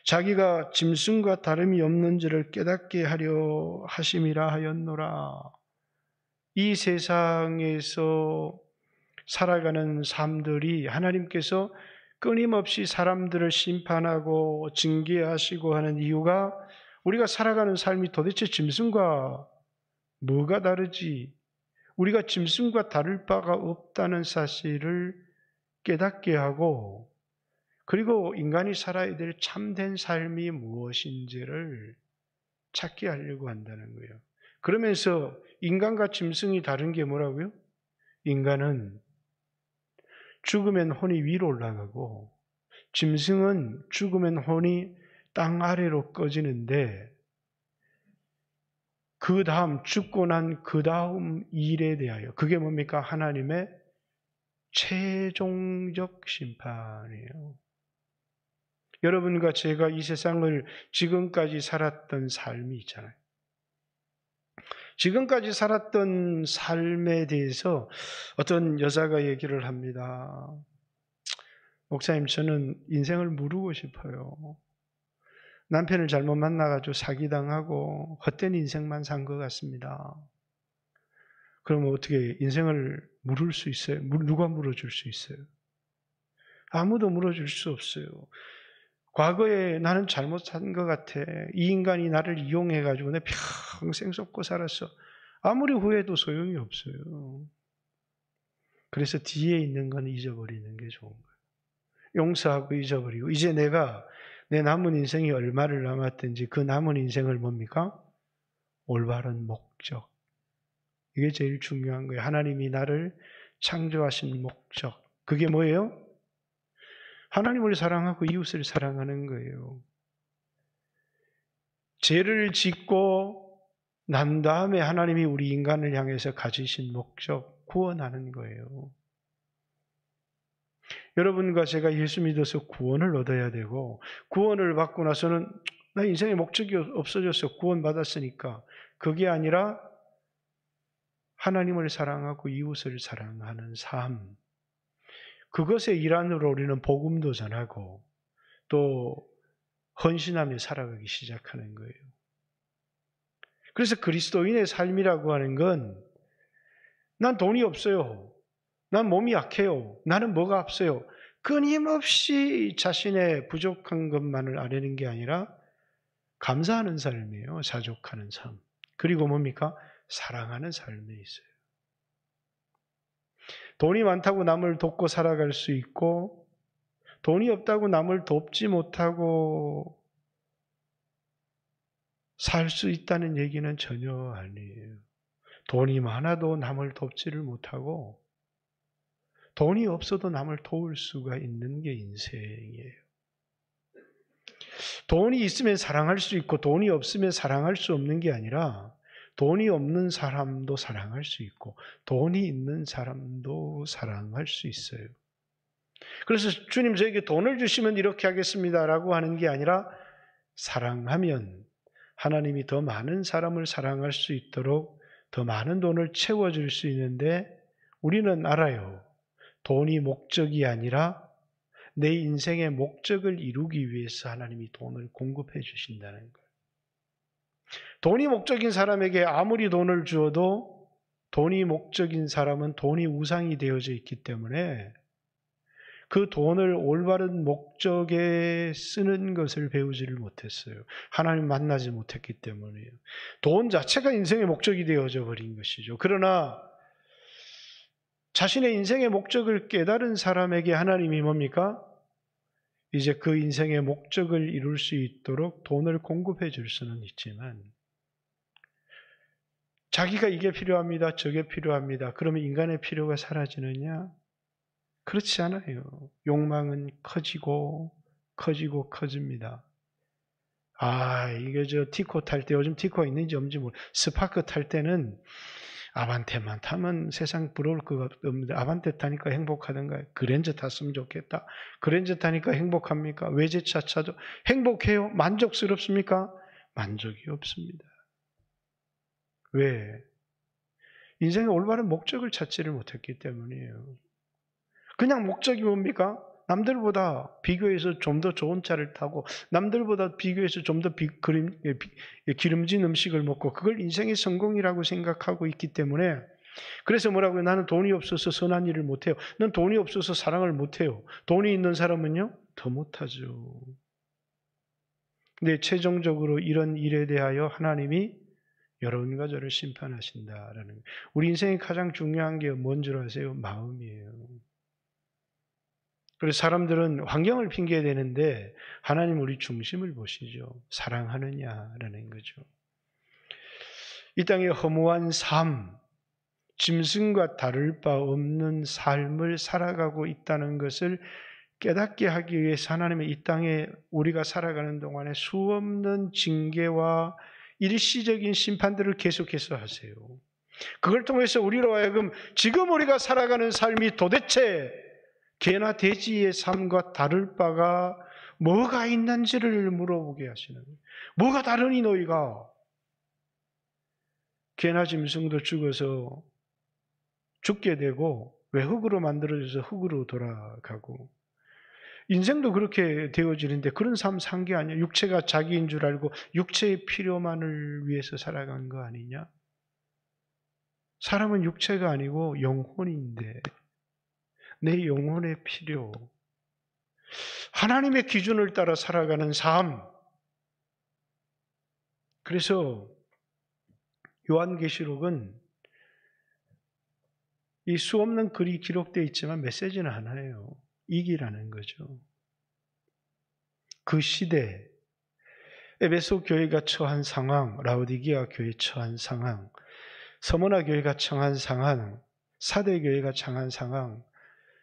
자기가 짐승과 다름이 없는지를 깨닫게 하려 하심이라 하였노라. 이 세상에서 살아가는 삶들이 하나님께서 끊임없이 사람들을 심판하고 징계하시고 하는 이유가 우리가 살아가는 삶이 도대체 짐승과 뭐가 다르지? 우리가 짐승과 다를 바가 없다는 사실을 깨닫게 하고, 그리고 인간이 살아야 될 참된 삶이 무엇인지를 찾게 하려고 한다는 거예요. 그러면서 인간과 짐승이 다른 게 뭐라고요? 인간은 죽으면 혼이 위로 올라가고 짐승은 죽으면 혼이 땅 아래로 꺼지는데, 그 다음 죽고 난 그 다음 일에 대하여, 그게 뭡니까? 하나님의 최종적 심판이에요. 여러분과 제가 이 세상을 지금까지 살았던 삶이 있잖아요. 지금까지 살았던 삶에 대해서 어떤 여자가 얘기를 합니다. 목사님, 저는 인생을 무르고 싶어요. 남편을 잘못 만나가지고 사기당하고 헛된 인생만 산 것 같습니다. 그러면 어떻게 인생을 물을 수 있어요? 누가 물어줄 수 있어요? 아무도 물어줄 수 없어요. 과거에 나는 잘못 산 것 같아. 이 인간이 나를 이용해가지고 내 평생 썩고 살았어. 아무리 후회해도 소용이 없어요. 그래서 뒤에 있는 건 잊어버리는 게 좋은 거예요. 용서하고 잊어버리고, 이제 내가 내 남은 인생이 얼마를 남았든지 그 남은 인생을 뭡니까? 올바른 목적. 이게 제일 중요한 거예요. 하나님이 나를 창조하신 목적. 그게 뭐예요? 하나님을 사랑하고 이웃을 사랑하는 거예요. 죄를 짓고 난 다음에 하나님이 우리 인간을 향해서 가지신 목적, 구원하는 거예요. 여러분과 제가 예수 믿어서 구원을 얻어야 되고, 구원을 받고 나서는 나 인생의 목적이 없어졌어. 구원받았으니까. 그게 아니라 하나님을 사랑하고 이웃을 사랑하는 삶. 그것의 일환으로 우리는 복음도 전하고 또 헌신하며 살아가기 시작하는 거예요. 그래서 그리스도인의 삶이라고 하는 건, 난 돈이 없어요. 난 몸이 약해요. 나는 뭐가 없어요. 끊임없이 자신의 부족한 것만을 아뢰는 게 아니라 감사하는 삶이에요. 자족하는 삶. 그리고 뭡니까? 사랑하는 삶에 있어요. 돈이 많다고 남을 돕고 살아갈 수 있고, 돈이 없다고 남을 돕지 못하고 살 수 있다는 얘기는 전혀 아니에요. 돈이 많아도 남을 돕지를 못하고, 돈이 없어도 남을 도울 수가 있는 게 인생이에요. 돈이 있으면 사랑할 수 있고 돈이 없으면 사랑할 수 없는 게 아니라, 돈이 없는 사람도 사랑할 수 있고 돈이 있는 사람도 사랑할 수 있어요. 그래서 주님 저에게 돈을 주시면 이렇게 하겠습니다라고 하는 게 아니라, 사랑하면 하나님이 더 많은 사람을 사랑할 수 있도록 더 많은 돈을 채워줄 수 있는데, 우리는 알아요. 돈이 목적이 아니라 내 인생의 목적을 이루기 위해서 하나님이 돈을 공급해 주신다는 거예요. 돈이 목적인 사람에게 아무리 돈을 주어도 돈이 목적인 사람은 돈이 우상이 되어져 있기 때문에 그 돈을 올바른 목적에 쓰는 것을 배우지를 못했어요. 하나님 만나지 못했기 때문이에요. 돈 자체가 인생의 목적이 되어져 버린 것이죠. 그러나 자신의 인생의 목적을 깨달은 사람에게 하나님이 뭡니까? 이제 그 인생의 목적을 이룰 수 있도록 돈을 공급해 줄 수는 있지만, 자기가 이게 필요합니다, 저게 필요합니다. 그러면 인간의 필요가 사라지느냐? 그렇지 않아요. 욕망은 커지고 커집니다. 이게 티코 탈 때, 요즘 티코가 있는지 없는지 스파크 탈 때는 아반떼만 타면 세상 부러울 것 없는데, 아반떼 타니까 행복하던가요? 그랜저 탔으면 좋겠다. 그랜저 타니까 행복합니까? 외제차 차도 행복해요? 만족스럽습니까? 만족이 없습니다. 왜? 인생의 올바른 목적을 찾지를 못했기 때문이에요. 그냥 목적이 뭡니까? 남들보다 비교해서 좀 더 좋은 차를 타고, 남들보다 비교해서 좀 더 기름진 음식을 먹고, 그걸 인생의 성공이라고 생각하고 있기 때문에 그래서 뭐라고요? 나는 돈이 없어서 선한 일을 못해요. 넌 돈이 없어서 사랑을 못해요. 돈이 있는 사람은요? 더 못하죠. 근데 최종적으로 이런 일에 대하여 하나님이 여러분과 저를 심판하신다라는 거예요. 우리 인생의 가장 중요한 게 뭔 줄 아세요? 마음이에요. 그래서 사람들은 환경을 핑계 대는데 하나님 우리 중심을 보시죠. 사랑하느냐라는 거죠. 이 땅의 허무한 삶, 짐승과 다를 바 없는 삶을 살아가고 있다는 것을 깨닫게 하기 위해서 하나님의 이 땅에 우리가 살아가는 동안에 수없는 징계와 일시적인 심판들을 계속해서 하세요. 그걸 통해서 우리로 하여금 지금 우리가 살아가는 삶이 도대체 개나 돼지의 삶과 다를 바가 뭐가 있는지를 물어보게 하시는 거예요. 뭐가 다르니 너희가? 개나 짐승도 죽어서 죽게 되고 왜 흙으로 만들어져서 흙으로 돌아가고 인생도 그렇게 되어지는데 그런 삶 산 게 아니야. 육체가 자기인 줄 알고 육체의 필요만을 위해서 살아간 거 아니냐? 사람은 육체가 아니고 영혼인데 내 영혼의 필요, 하나님의 기준을 따라 살아가는 삶. 그래서 요한계시록은 이 수없는 글이 기록되어 있지만 메시지는 하나예요. 이기라는 거죠. 그 시대 에베소 교회가 처한 상황, 라오디게아 교회 처한 상황, 서머나 교회가 처한 상황, 사대 교회가 처한 상황,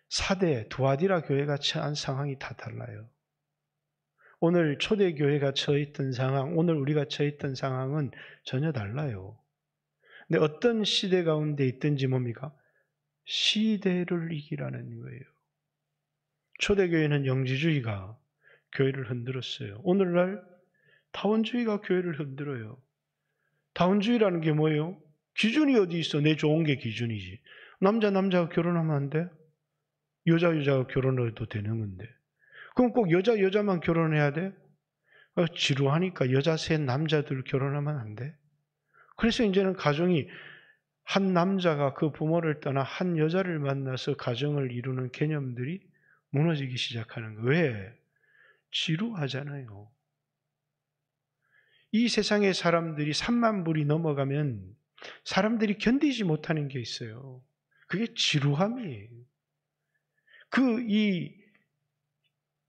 사대 두아디라 교회가 처한 상황이 다 달라요. 오늘 초대교회가 처했던 상황, 오늘 우리가 처했던 상황은 전혀 달라요. 근데 어떤 시대 가운데 있든지 뭡니까? 시대를 이기라는 거예요. 초대교회는 영지주의가 교회를 흔들었어요. 오늘날 다원주의가 교회를 흔들어요. 다원주의라는 게 뭐예요? 기준이 어디 있어? 내 좋은 게 기준이지. 남자가 결혼하면 안 돼? 여자가 결혼해도 되는 건데. 그럼 꼭 여자만 결혼해야 돼? 지루하니까 여자 셋 남자들 결혼하면 안 돼? 그래서 이제는 가정이 한 남자가 그 부모를 떠나 한 여자를 만나서 가정을 이루는 개념들이 무너지기 시작하는 거예요. 왜? 지루하잖아요. 이 세상의 사람들이 3만 불이 넘어가면 사람들이 견디지 못하는 게 있어요. 그게 지루함이에요.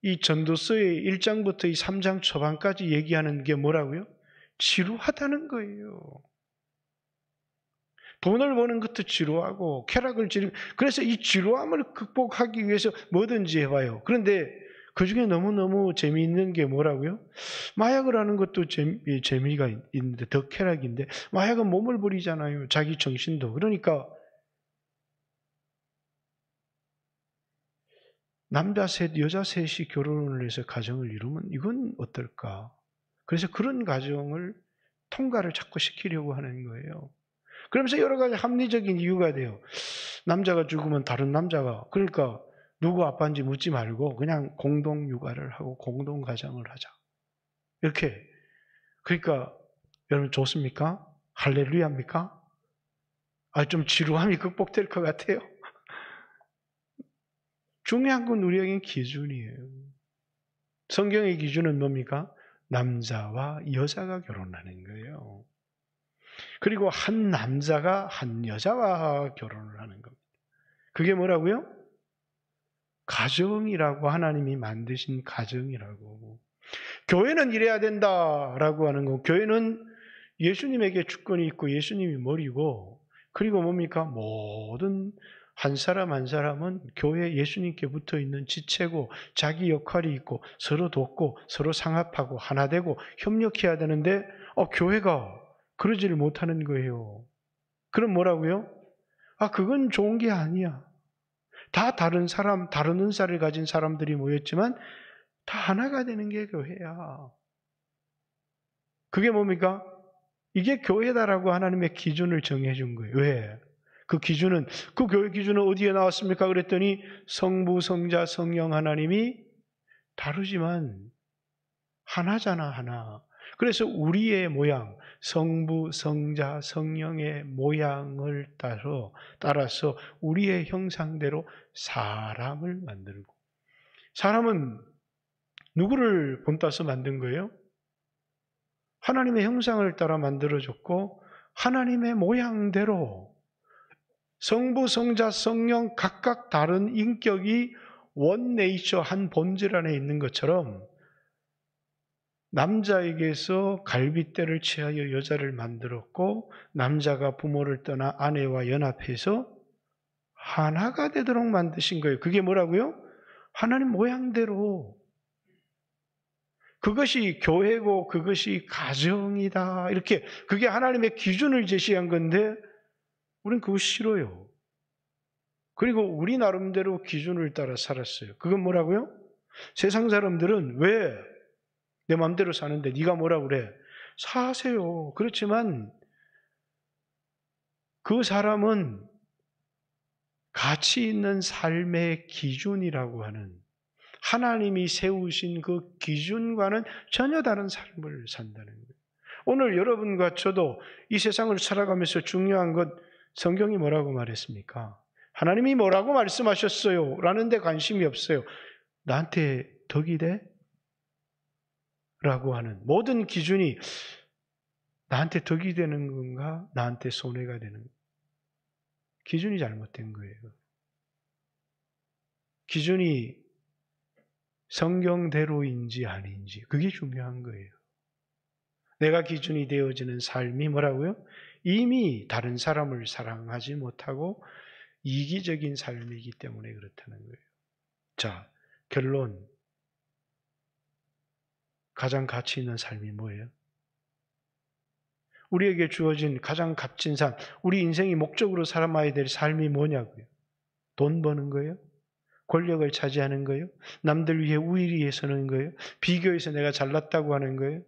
이 전도서의 1장부터 이 3장 초반까지 얘기하는 게 뭐라고요? 지루하다는 거예요. 돈을 버는 것도 지루하고 쾌락을 즐기고 그래서 이 지루함을 극복하기 위해서 뭐든지 해봐요. 그런데 그중에 너무너무 재미있는 게 뭐라고요? 마약을 하는 것도 재미가 있는데 더 쾌락인데 마약은 몸을 부리잖아요. 자기 정신도. 그러니까 남자 셋, 여자 셋이 결혼을 해서 가정을 이루면 이건 어떨까? 그래서 그런 가정을 통과를 자꾸 시키려고 하는 거예요. 그러면서 여러 가지 합리적인 이유가 돼요. 남자가 죽으면 다른 남자가, 그러니까 누구 아빠인지 묻지 말고 그냥 공동 육아를 하고 공동 가정을 하자. 이렇게. 그러니까 여러분 좋습니까? 할렐루야입니까? 좀 지루함이 극복될 것 같아요. 중요한 건 우리에겐 기준이에요. 성경의 기준은 뭡니까? 남자와 여자가 결혼하는 거예요. 그리고 한 남자가 한 여자와 결혼을 하는 겁니다. 그게 뭐라고요? 가정이라고 하나님이 만드신 가정이라고. 교회는 이래야 된다라고 하는 거. 교회는 예수님에게 주권이 있고 예수님이 머리고 그리고 뭡니까? 모든 한 사람 한 사람은 교회 예수님께 붙어있는 지체고 자기 역할이 있고 서로 돕고 서로 상합하고 하나 되고 협력해야 되는데 교회가 그러지를 못하는 거예요. 그럼 뭐라고요? 그건 좋은 게 아니야. 다 다른 사람, 다른 은사를 가진 사람들이 모였지만 다 하나가 되는 게 교회야. 그게 뭡니까? 이게 교회다라고 하나님의 기준을 정해준 거예요. 왜? 그 교회 기준은 어디에 나왔습니까? 그랬더니 성부, 성자, 성령 하나님이 다르지만 하나잖아, 하나. 그래서 우리의 모양, 성부, 성자, 성령의 모양을 따라서 우리의 형상대로 사람을 만들고, 사람은 누구를 본따서 만든 거예요? 하나님의 형상을 따라 만들어졌고 하나님의 모양대로 성부, 성자, 성령 각각 다른 인격이 원 네이처, 한 본질 안에 있는 것처럼 남자에게서 갈빗대를 취하여 여자를 만들었고 남자가 부모를 떠나 아내와 연합해서 하나가 되도록 만드신 거예요. 그게 뭐라고요? 하나님 모양대로. 그것이 교회고 그것이 가정이다. 이렇게 그게 하나님의 기준을 제시한 건데 우린 그거 싫어요. 그리고 우리 나름대로 기준을 따라 살았어요. 그건 뭐라고요? 세상 사람들은 왜 내 마음대로 사는데 네가 뭐라 그래? 사세요. 그렇지만 그 사람은 가치 있는 삶의 기준이라고 하는 하나님이 세우신 그 기준과는 전혀 다른 삶을 산다는 거예요. 오늘 여러분과 저도 이 세상을 살아가면서 중요한 것, 성경이 뭐라고 말했습니까? 하나님이 뭐라고 말씀하셨어요? 라는 데 관심이 없어요. 나한테 덕이 돼? 라고 하는 모든 기준이 나한테 덕이 되는 건가? 나한테 손해가 되는 건가? 기준이 잘못된 거예요. 기준이 성경대로인지 아닌지 그게 중요한 거예요. 내가 기준이 되어지는 삶이 뭐라고요? 이미 다른 사람을 사랑하지 못하고 이기적인 삶이기 때문에 그렇다는 거예요. 자, 결론. 가장 가치 있는 삶이 뭐예요? 우리에게 주어진 가장 값진 삶, 우리 인생이 목적으로 살아가야 될 삶이 뭐냐고요? 돈 버는 거예요? 권력을 차지하는 거예요? 남들 위해 우위에 서는 거예요? 비교해서 내가 잘났다고 하는 거예요?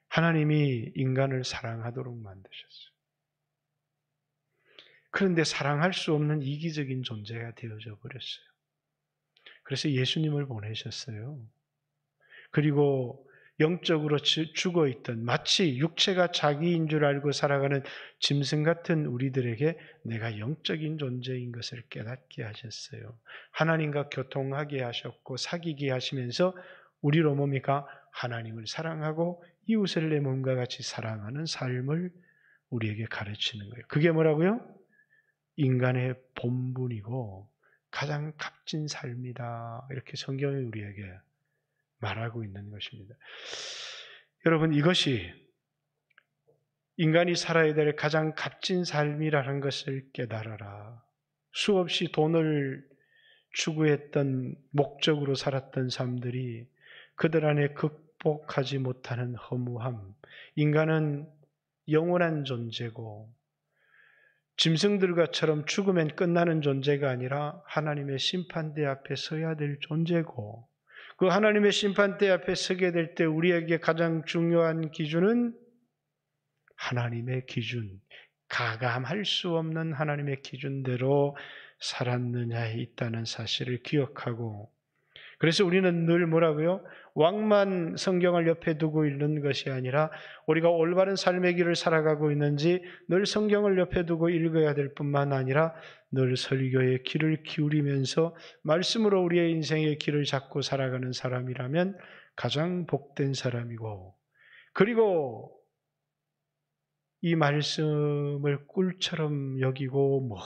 하나님이 인간을 사랑하도록 만드셨어요. 그런데 사랑할 수 없는 이기적인 존재가 되어져 버렸어요. 그래서 예수님을 보내셨어요. 그리고 영적으로 죽어있던 마치 육체가 자기인 줄 알고 살아가는 짐승 같은 우리들에게 내가 영적인 존재인 것을 깨닫게 하셨어요. 하나님과 교통하게 하셨고 사귀게 하시면서 우리로 뭡니까? 하나님을 사랑하고 이웃을 내 몸과 같이 사랑하는 삶을 우리에게 가르치는 거예요. 그게 뭐라고요? 인간의 본분이고 가장 값진 삶이다. 이렇게 성경이 우리에게 말하고 있는 것입니다. 여러분, 이것이 인간이 살아야 될 가장 값진 삶이라는 것을 깨달아라. 수없이 돈을 추구했던 목적으로 살았던 삶들이 그들 안에 극복하지 못하는 허무함. 인간은 영원한 존재고 짐승들과처럼 죽으면 끝나는 존재가 아니라 하나님의 심판대 앞에 서야 될 존재고 그 하나님의 심판대 앞에 서게 될 때 우리에게 가장 중요한 기준은 하나님의 기준, 가감할 수 없는 하나님의 기준대로 살았느냐에 있다는 사실을 기억하고 그래서 우리는 늘 뭐라고요? 왕만 성경을 옆에 두고 읽는 것이 아니라 우리가 올바른 삶의 길을 살아가고 있는지 늘 성경을 옆에 두고 읽어야 될 뿐만 아니라 늘 설교의 귀를 기울이면서 말씀으로 우리의 인생의 길을 잡고 살아가는 사람이라면 가장 복된 사람이고 그리고 이 말씀을 꿀처럼 여기고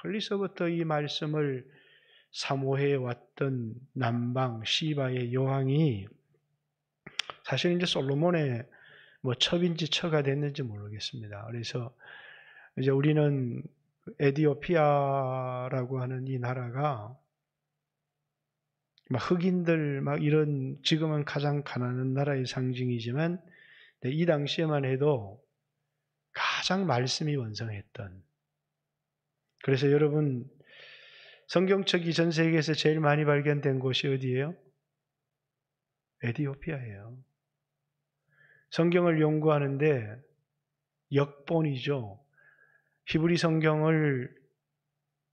멀리서부터 이 말씀을 사모해 왔던 남방 시바의 여왕이 사실 이제 솔로몬의 첩인지 처가 됐는지 모르겠습니다. 그래서 이제 우리는 에디오피아라고 하는 이 나라가 흑인들 이런 지금은 가장 가난한 나라의 상징이지만 이 당시에만 해도 가장 말씀이 원성했던 그래서 여러분 성경책이 전 세계에서 제일 많이 발견된 곳이 어디예요? 에디오피아예요. 성경을 연구하는데 역본이죠. 히브리 성경을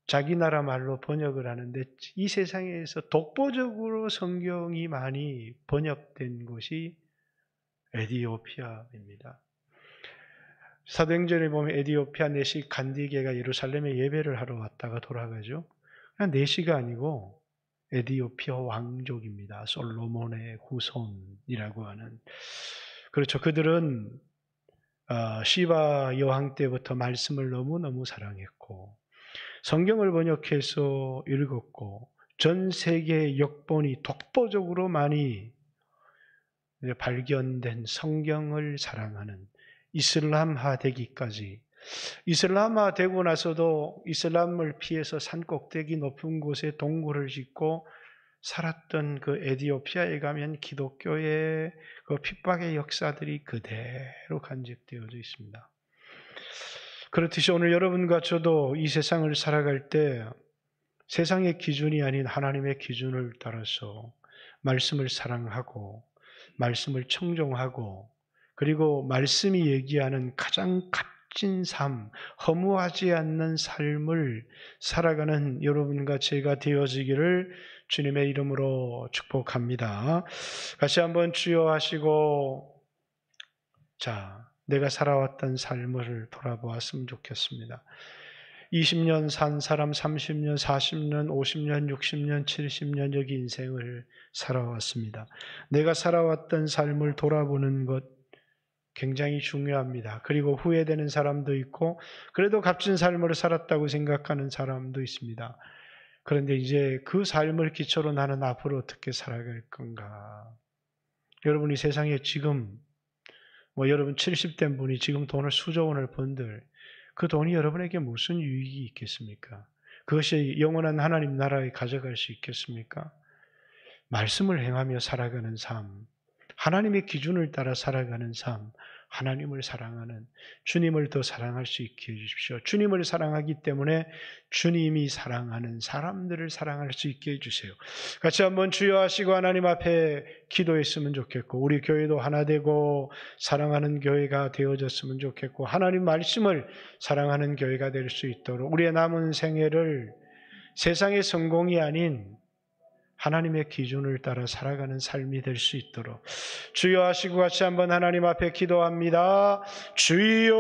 자기 나라 말로 번역을 하는데 이 세상에서 독보적으로 성경이 많이 번역된 곳이 에디오피아입니다. 사도행전에 보면 에디오피아 내시 간디게가 예루살렘에 예배를 하러 왔다가 돌아가죠. 그냥 내시가 아니고 에디오피아 왕족입니다. 솔로몬의 후손이라고 하는. 그렇죠. 그들은 시바 여왕 때부터 말씀을 너무너무 사랑했고 성경을 번역해서 읽었고 전 세계 역본이 독보적으로 많이 발견된 성경을 사랑하는 이슬람화 되기까지, 이슬람화 되고 나서도 이슬람을 피해서 산 꼭대기 높은 곳에 동굴을 짓고 살았던 그 에디오피아에 가면 기독교의 그 핍박의 역사들이 그대로 간직되어져 있습니다. 그렇듯이 오늘 여러분과 저도 이 세상을 살아갈 때 세상의 기준이 아닌 하나님의 기준을 따라서 말씀을 사랑하고 말씀을 청종하고 그리고 말씀이 얘기하는 가장 값진 삶, 허무하지 않는 삶을 살아가는 여러분과 제가 되어지기를 주님의 이름으로 축복합니다. 같이 한번 주여 하시고 자, 내가 살아왔던 삶을 돌아보았으면 좋겠습니다. 20년 산 사람, 30년, 40년, 50년, 60년, 70년 여기 인생을 살아왔습니다. 내가 살아왔던 삶을 돌아보는 것 굉장히 중요합니다. 그리고 후회되는 사람도 있고 그래도 값진 삶을 살았다고 생각하는 사람도 있습니다. 그런데 이제 그 삶을 기초로 나는 앞으로 어떻게 살아갈 건가? 여러분이 세상에 지금 여러분 70된 분이 지금 돈을 수조 원을 번들 그 돈이 여러분에게 무슨 유익이 있겠습니까? 그것이 영원한 하나님 나라에 가져갈 수 있겠습니까? 말씀을 행하며 살아가는 삶, 하나님의 기준을 따라 살아가는 삶, 하나님을 사랑하는 주님을 더 사랑할 수 있게 해주십시오. 주님을 사랑하기 때문에 주님이 사랑하는 사람들을 사랑할 수 있게 해주세요. 같이 한번 주여 하시고 하나님 앞에 기도했으면 좋겠고 우리 교회도 하나 되고 사랑하는 교회가 되어졌으면 좋겠고 하나님 말씀을 사랑하는 교회가 될 수 있도록 우리의 남은 생애를 세상의 성공이 아닌 하나님의 기준을 따라 살아가는 삶이 될 수 있도록 주여 하시고 같이 한번 하나님 앞에 기도합니다. 주여